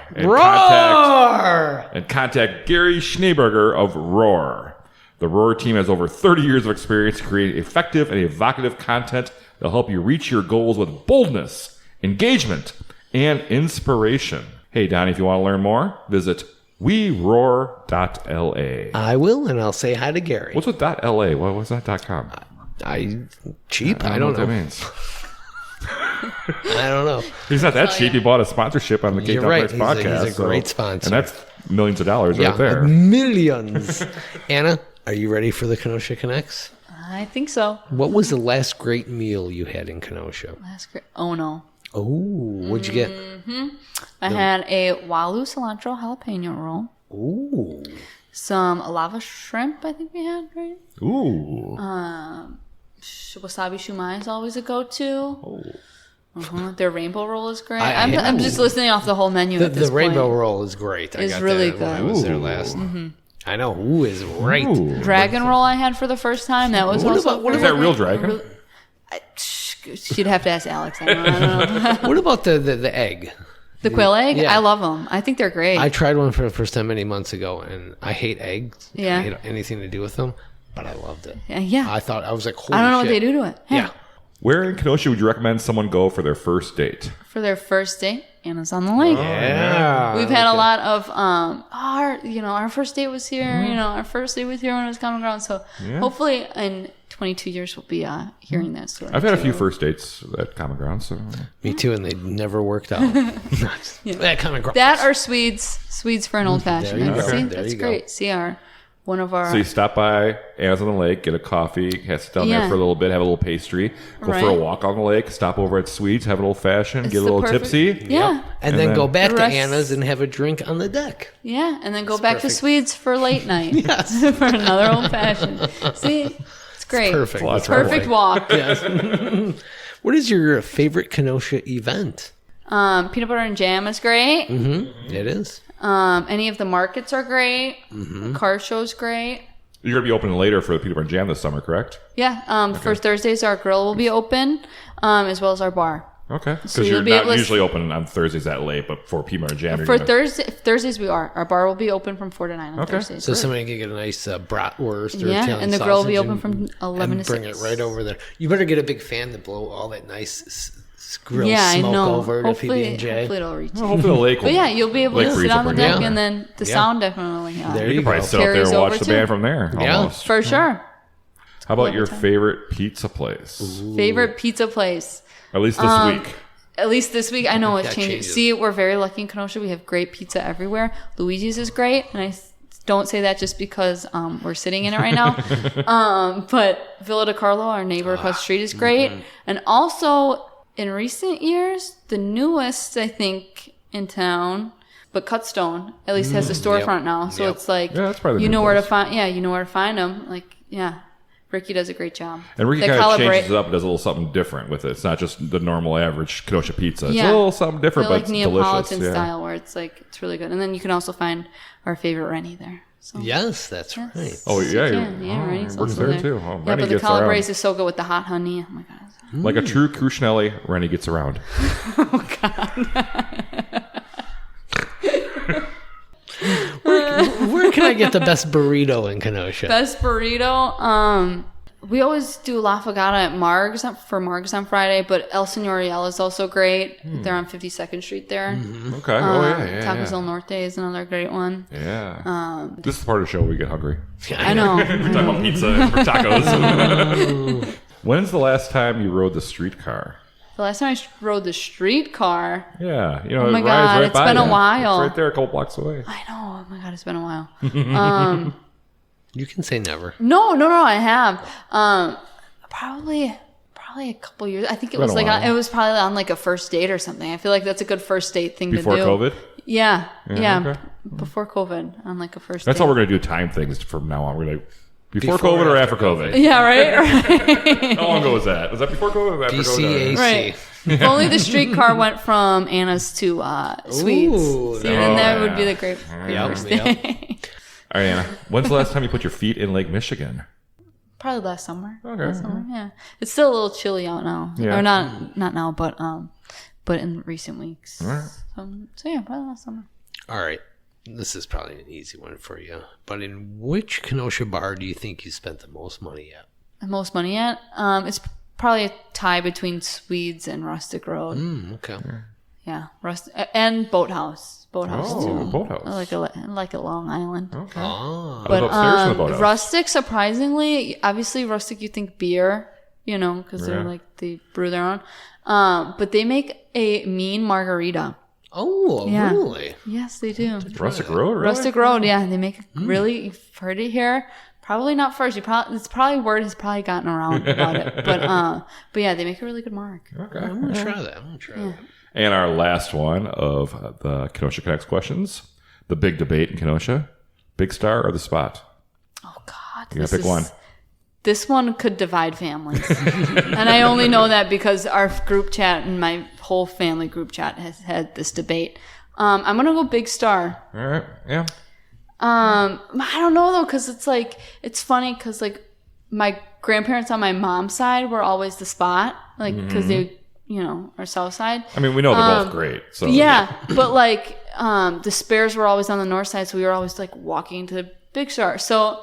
and contact Gary Schneeberger of Roar. The Roar team has over 30 years of experience creating effective and evocative content that'll help you reach your goals with boldness, engagement, and inspiration. Hey, Donnie, if you want to learn more, visit weroar.la. I will, and I'll say hi to Gary. What's with .la? What's that .com? Cheap? I know don't know. what that means. I don't know. He's not that cheap. He bought a sponsorship on the You're Ktown right. podcast. He's a great sponsor. And that's millions of dollars right there. Millions. Anna, are you ready for the Kenosha Connects? I think so. What was the last great meal you had in Kenosha? That's great. Oh, no. Oh, what'd you get? I had a Walu cilantro jalapeno roll. Ooh. Some lava shrimp, I think we had, right? Ooh. Wasabi shumai is always a go-to. Their rainbow roll is great. I I'm just listening off the whole menu at this The rainbow point. roll is great. I It's got really that when I good. was there last. I know. Ooh is right. Ooh. Dragon roll I had for the first time. That was also Is that real dragon? You'd have to ask Alex. I don't know. What about the egg? The quail egg? Yeah. I love them. I think they're great. I tried one for the first time many months ago, and I hate eggs. Yeah. I hate anything to do with them, but I loved it. Yeah. I thought, I was like, holy I don't know what shit. they do to it. Yeah. Where in Kenosha would you recommend someone go for their first date? For their first date, Anna's on the lake. Yeah. We've had a lot of our first date was here. Our first date was here when it was Common Grounds. So hopefully in 22 years we'll be hearing that story. I've had a too. few first dates at Common Grounds. So. Me too, and they never worked out. That kind of That or Swedes for an old fashioned. There you go. See, There that's you go. great. See one of our. So you stop by Anna's on the Lake, get a coffee, sit down there Yeah. for a little bit, have a little pastry, go for a Right. walk on the lake, stop over at Swedes, have an old fashioned, It's get a the little perfect- tipsy. Yeah. And then go back The to rest- Anna's and have a drink on the deck. Yeah, and then go back perfect. to Swedes for late night for another old fashioned. See, it's great. Perfect. Well, that's Perfect walk. What is your favorite Kenosha event? Peanut butter and jam is great. It is. Any of the markets are great. Mm-hmm. Car show's great. You're going to be open later for the Peanut Butter and Jam this summer, correct? Yeah. For Thursdays, our grill will be open, as well as our bar. Okay. Because So you're you'll be not able to- usually open on Thursdays that late, but for Peanut Butter and Jam, For you're gonna... Thursdays, we are. Our bar will be open from 4 to 9 on Okay. Thursdays. So somebody can get a nice bratwurst or Yeah, Italian and the grill will be sausage open from 11 and to bring 6. it right over there. You better get a big fan to blow all that nice grill Yeah, I smoke know. over to Hopefully PB&J. it'll reach. Well, hopefully the lake will... But yeah, you'll be able Lake to breeze sit on will the bring it deck, in. and then the sound definitely. There You you could probably go. sit out there Carries and watch over the too. band from there, Yeah. almost. For sure. How about Love your the time. favorite pizza place? Favorite pizza place. At least this week. At least this week, I know it That changes. changes. See, we're very lucky in Kenosha. We have great pizza everywhere. Luigi's is great, and I don't say that just because we're sitting in it right now. But Villa de Carlo, our neighbor across the street, is great. And also, in recent years, the newest, I think, in town, but Ktown at least has a storefront now. So Yep. it's like, Yeah, that's probably the you new know where to place. find. Yeah, you know where to find them. Like, yeah. Ricky does a great job. And Ricky They kind of calibrate- changes it up and does a little something different with it. It's not just the normal average Kenosha pizza. It's Yeah. a little something different, They're but like it's delicious. Neapolitan Yeah. style, where it's like it's really good. And then you can also find our favorite Rennie there. So Yes, that's yes. right. Oh, yeah. Yeah, Rennie's works also there, there too. Oh, yeah, Rennie but the gets around. calabrese is so good with the hot honey. Oh my god. Like a true Cucinelli, Rennie gets around. Where can I get the best burrito in Kenosha? Best burrito. We always do La Fogata at Marg's for Marg's on Friday, but El Señorial is also great. They're on 52nd Street there. Okay. Oh, yeah. Tacos del Norte is another great one. Yeah. This is the part of the show where we get hungry. I know. We're talking about pizza or tacos. When's the last time you rode the streetcar? The last time I rode the streetcar, Yeah. You know, Oh my it rides God, right it's by been a you. while. It's right there a couple blocks away. I know. Oh my god, it's been a while. You can say never. No, I have. Probably a couple years. I think it Been was a like while. it was probably on like a first date or something. I feel like that's a good first date thing Before to do. COVID? Yeah. okay. Before COVID, on like a first. That's date. how we're going to do time things from now on. We're going to Before COVID or after COVID? Yeah, right? How long ago was that? Was that before COVID or after COVID? BCAC. Right. If only the streetcar went from Anna's to Swedes. Ooh, See, then that would be the great Yep, first yep. day. All right, Anna. When's the last time you put your feet in Lake Michigan? Probably last summer. Okay. Last summer, yeah. It's still a little chilly out now. Yeah. Or not now, but in recent weeks. All right. So yeah, probably last summer. All right. This is probably an easy one for you. But in which Kenosha bar do you think you spent the most money at? The most money at? It's probably a tie between Swedes and Rustic Road. Okay. Yeah, and Boathouse. Boathouse too. Boathouse. I like a Long Island. Okay. Oh. But upstairs in the Boathouse. Rustic, surprisingly, obviously Rustic, you think beer, because they're Yeah. they brew their own. But they make a mean margarita. Oh, Yeah. really? Yes, they do. Rustic Road? Really? Rustic Road, yeah, they make really. You've heard it here. Probably not first. It's probably word has probably gotten around about it. But yeah, they make a really good mark. Okay. I'm going to try that. And our last one of the Kenosha Connects questions, the big debate in Kenosha, Big Star or the Spot? Oh God, You gotta pick one. This one could divide families, and I only know that because our group chat and my whole family group chat has had this debate. I'm gonna go Big Star. All right. Yeah. I don't know though, because it's funny because my grandparents on my mom's side were always the Spot, because they are South Side. I mean, we know they're both great. So Yeah, but the Spares were always on the north side, so we were always walking to the Big Star. So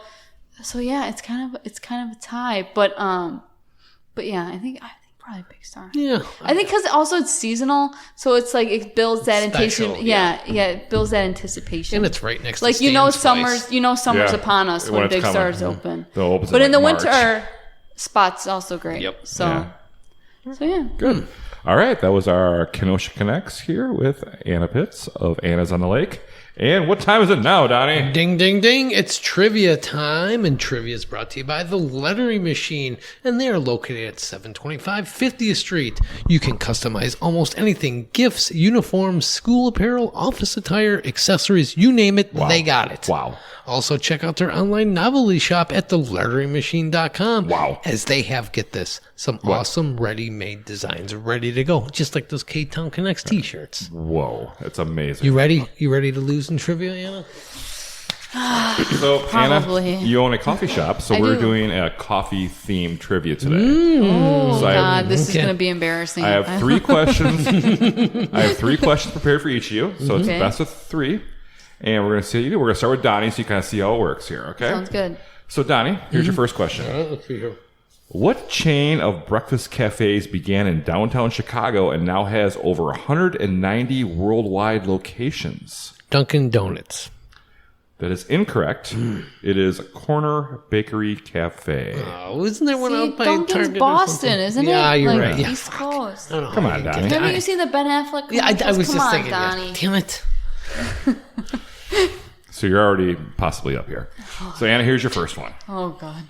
yeah, it's kind of a tie, but yeah, I think probably Big Star. Yeah. I think because also it's seasonal, so it's it builds that Special, anticipation. yeah. Yeah, it builds that anticipation. And it's right next to summer's Stan's Place. summer's Yeah, upon us when when it's Big coming. Star is open. They'll open But in the March. winter, Spot's also great. Yep. So Yeah. so yeah. Good. All right. That was our Kenosha Connects here with Anna Pitts of Anna's on the Lake. And what time is it now, Donnie? Ding, ding, ding. It's trivia time, and trivia is brought to you by The Lettering Machine, and they are located at 725 50th Street. You can customize almost anything: gifts, uniforms, school apparel, office attire, accessories, you name it, they got it. Wow. Also, check out their online novelty shop at theletteringmachine.com. Wow. As they have, get this, some awesome ready-made designs ready to go, just like those Ktown Connects t-shirts. Whoa. That's amazing. You ready? You ready to lose in trivia, Anna? So, Probably. Anna, you own a coffee shop, so I we're do. doing a coffee-themed trivia today. Oh So I have- God, this is Okay. going to be embarrassing. I have 3 questions. I have 3 questions prepared for each of you, so it's Okay. best of 3. And we're going to see how you do. We're going to start with Donnie so you kind of see how it works here, okay? Sounds good. So, Donnie, here's your first question. Let's see here. What chain of breakfast cafes began in downtown Chicago and now has over 190 worldwide locations? Dunkin' Donuts. That is incorrect. It is Corner Bakery Cafe. Oh, isn't there one See, out by Dunkin's Target or Boston, something? isn't it? Yeah, you're right. Yeah, East Coast. I don't know Come how on, you get Donnie. that. Haven't you seen the Ben Affleck? Yeah, I was commercials? just Come on, thinking. Donnie. Yeah. Damn it. So you're already possibly up here. So, Anna, here's your first one. Oh God.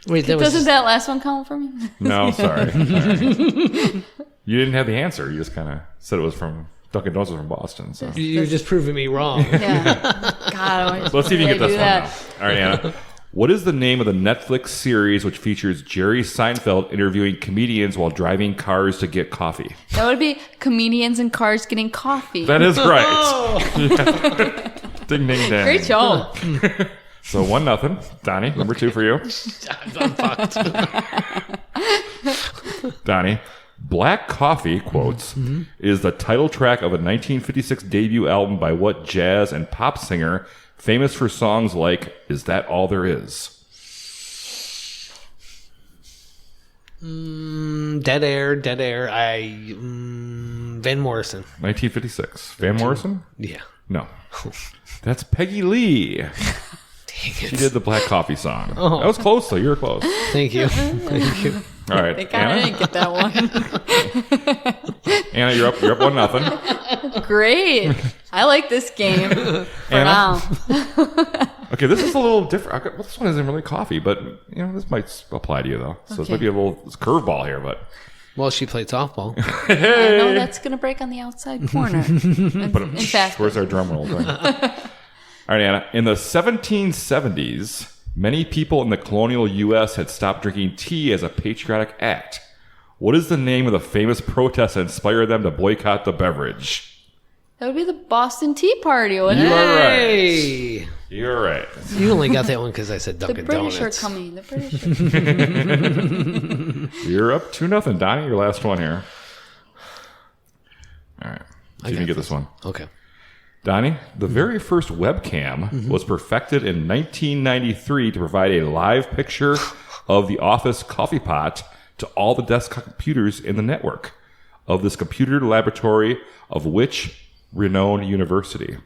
Wait, that Doesn't was that last one count for me? No, sorry. All right. You didn't have the answer. You just kind of said it was from Dunkin' Donuts was from Boston. So you're just proving me wrong. Yeah. God. let's see if you can get this one that. now. All right, Anna. What is the name of the Netflix series which features Jerry Seinfeld interviewing comedians while driving cars to get coffee? That would be comedians in cars getting coffee. That is right. Yeah. Ding, ding, ding. Great show. So 1-0. Donnie, number 2 for you. I'm fucked. Donnie, Black Coffee, quotes, is the title track of a 1956 debut album by what jazz and pop singer famous for songs like Is That All There Is? Dead air. Van Morrison. 1956. Van Morrison? Yeah. No. That's Peggy Lee. Dang She it. did the Black Coffee song. That was close, though. You were close. Thank you. Thank you. All right, They kind of Anna. didn't get that one. Anna, you're up 1-0. Great. I like this game for Anna? now. Okay, this is a little different. Okay, well, this one isn't really coffee, but this might apply to you though. So this Okay. might be a little curveball here, but Well, she played softball. I know that's going to break on the outside corner. In fact, where's our drum roll thing? All right, Anna. In the 1770s, Many people in the colonial U.S. had stopped drinking tea as a patriotic act. What is the name of the famous protest that inspired them to boycott the beverage? That would be the Boston Tea Party, wouldn't You it? are right. Hey. You're right. You only got that one because I said The Dunkin' British Donuts. are coming. The British are You're up 2-0. Donnie, your last one here. All right. See if you can get this one. Okay. Donnie, the very first webcam was perfected in 1993 to provide a live picture of the office coffee pot to all the desktop computers in the network of this computer laboratory of which renowned university?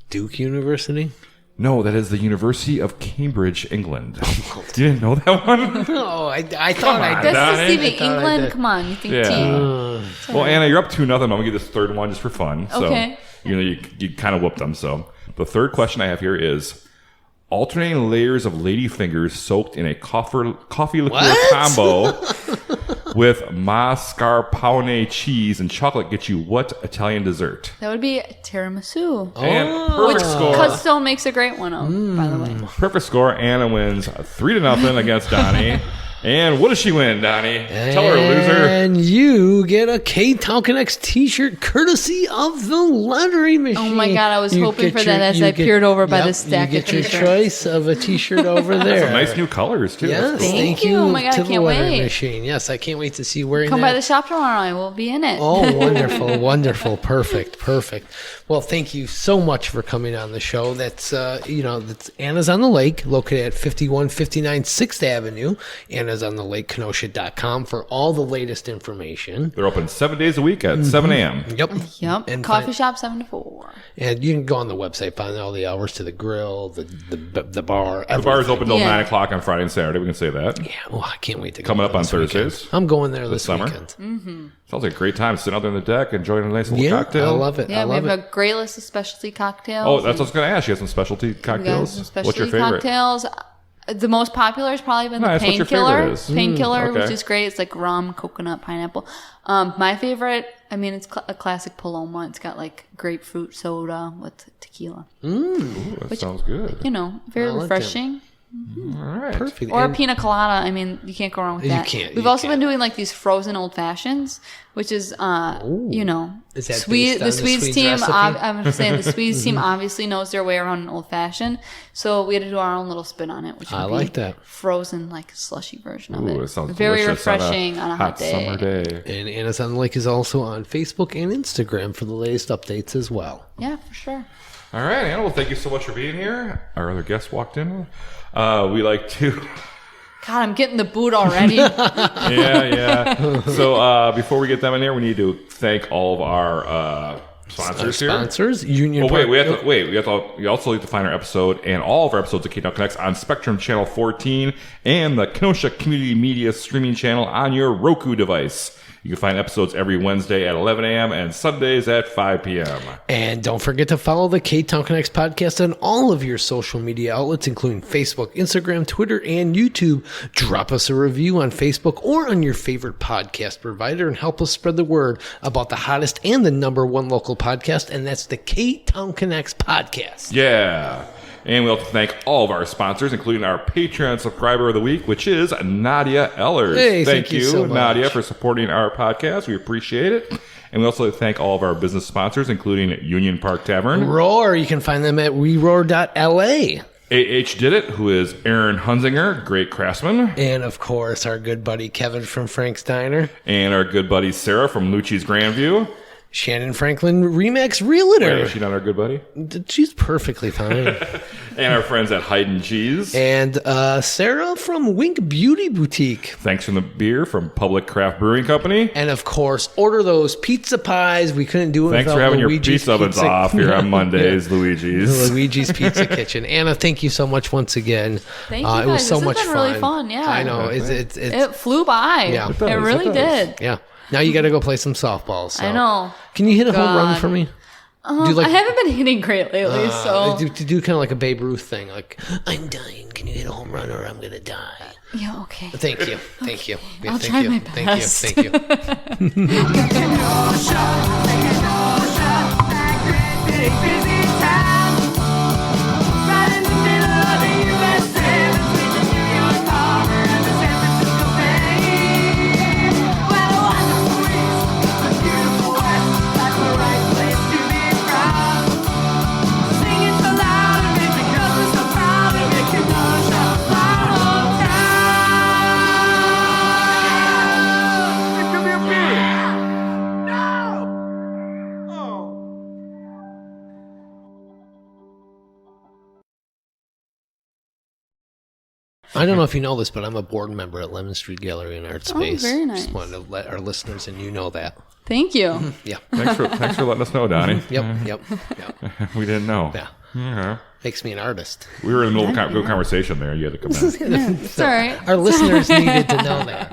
Duke University? No, that is the University of Cambridge, England. You didn't know that one? No, I thought I on. did. That's Donnie? the Stevie I thought I England. did. Come on, you think Yeah. tea? Well, Anna, you're up 2-0. I'm gonna give this third one just for fun. So, Okay. you kind of whooped them. So the third question I have here is: alternating layers of ladyfingers soaked in a coffee liqueur What? combo with mascarpone cheese and chocolate get you what Italian dessert? That would be tiramisu. And Oh. perfect score. Custone makes a great one, by the way. Perfect score. Anna wins 3-0 against Donnie. And what does she win, Donnie? Tell her, loser. And you get a Ktown Connects t-shirt courtesy of the lottery machine. Oh my God, I was You hoping get for that as I peered over by the stack You of get your t-shirts. choice of a t-shirt over there. Nice new colors, too. Yes, That's cool. thank you. you Oh my God, to I the can't lottery wait. machine. Yes, I can't wait to see you wearing Come that. by the shop tomorrow. I will be in it. Oh, wonderful, wonderful, perfect. Well, thank you so much for coming on the show. That's that's Anna's on the Lake, located at 5159 6th Avenue. Anna's on the Lake, Kenosha.com for all the latest information. They're open 7 days a week at 7 a.m. Yep. Yep. And Coffee shop 7 to 4. And you can go on the website, find all the hours to the grill, the bar. The bar is open till Yeah. 9 o'clock on Friday and Saturday. We can say that. Yeah, oh, I can't wait to go Coming up there on this weekend. Thursdays. I'm going there this summer. weekend. Sounds like a great time sitting out there on the deck, enjoying a nice little Yeah, cocktail. I love it. Yeah, I we love have it. a great list of specialty cocktails. Oh, that's what I was going to ask. You have some specialty We got cocktails? some What's your specialty favorite? cocktails. The most popular has probably been the Nice. What's your favorite painkiller. is? Painkiller, okay. which is great. It's like rum, coconut, pineapple. My favorite, it's a classic Paloma. It's got like grapefruit soda with tequila. Ooh, that sounds good. Very I like refreshing. All right. Perfect. Or a And- pina colada. You can't go wrong with You that. can't, We've you also can't. been doing like these frozen old fashions, which is, Is that Swede. based on The the Swedes Swedes team. recipe? I'm just saying the Swedes team obviously knows their way around an old fashioned, so we had to do our own little spin on it, which would I be like that. frozen like slushy version of Ooh, it. it sounds very delicious refreshing on a hot day. summer day. And Anna's on the Lake is also on Facebook and Instagram for the latest updates as well. Yeah, for sure. All right, Anna. Well, thank you so much for being here. Our other guest walked in. We like to... God, I'm getting the boot already. Yeah. So before we get them in here, we need to thank all of our sponsors here. Sponsors, Union. Oh, Park- we also need to find our episode and all of our episodes of Ktown Connects on Spectrum Channel 14 and the Kenosha Community Media streaming channel on your Roku device. You can find episodes every Wednesday at 11 a.m. and Sundays at 5 p.m. And don't forget to follow the Ktown Connects podcast on all of your social media outlets, including Facebook, Instagram, Twitter, and YouTube. Drop us a review on Facebook or on your favorite podcast provider and help us spread the word about the hottest and the #1 local podcast, and that's the Ktown Connects podcast. Yeah. And we also thank all of our sponsors, including our Patreon subscriber of the week, which is Nadia Ellers. Hey, thank you so much. Nadia, for supporting our podcast. We appreciate it. And we also thank all of our business sponsors, including Union Park Tavern, Roar, you can find them at weroar.la. AH Did It, who is Aaron Hunzinger, great craftsman, And of course, our good buddy Kevin from Frank's Diner. and our good buddy Sarah from Lucci's Grandview. Shannon Franklin, Remax Realtor. Is she not our good buddy? She's perfectly fine. And our friends at Hayden Cheese. And Sarah from Wink Beauty Boutique. Thanks from the beer from Public Craft Brewing Company. And of course, order those pizza pies. We couldn't do it Thanks without for having your Luigi's pizza ovens off here on Mondays, Luigi's. Luigi's Pizza Kitchen. Anna, thank you so much once again. Thank you It was guys. so This has much been fun. really fun, yeah. I know. It's It flew by. Yeah. It does, it really it does. did. yeah. Now you got to go play some softball. So. I know. Can you hit a home run God. for me? I haven't been hitting great lately, so do kind of like a Babe Ruth thing, like I'm dying. Can you hit a home run or I'm gonna die? yeah, okay. Thank you, thank you. Yeah, I'll thank try you. my Thank best. you, thank you. Kenosha, that great big busy town, right in the middle of the I don't know if you know this, but I'm a board member at Lemon Street Gallery and Art Space. very nice. Just wanted to let our listeners and you know that. Thank you. Yeah. Thanks for letting us know, Donnie. Yep. We didn't know. Yeah. Yeah. Makes me an artist. We were in the middle of a good conversation there. You had to come in. It's all right. Our listeners needed to know that.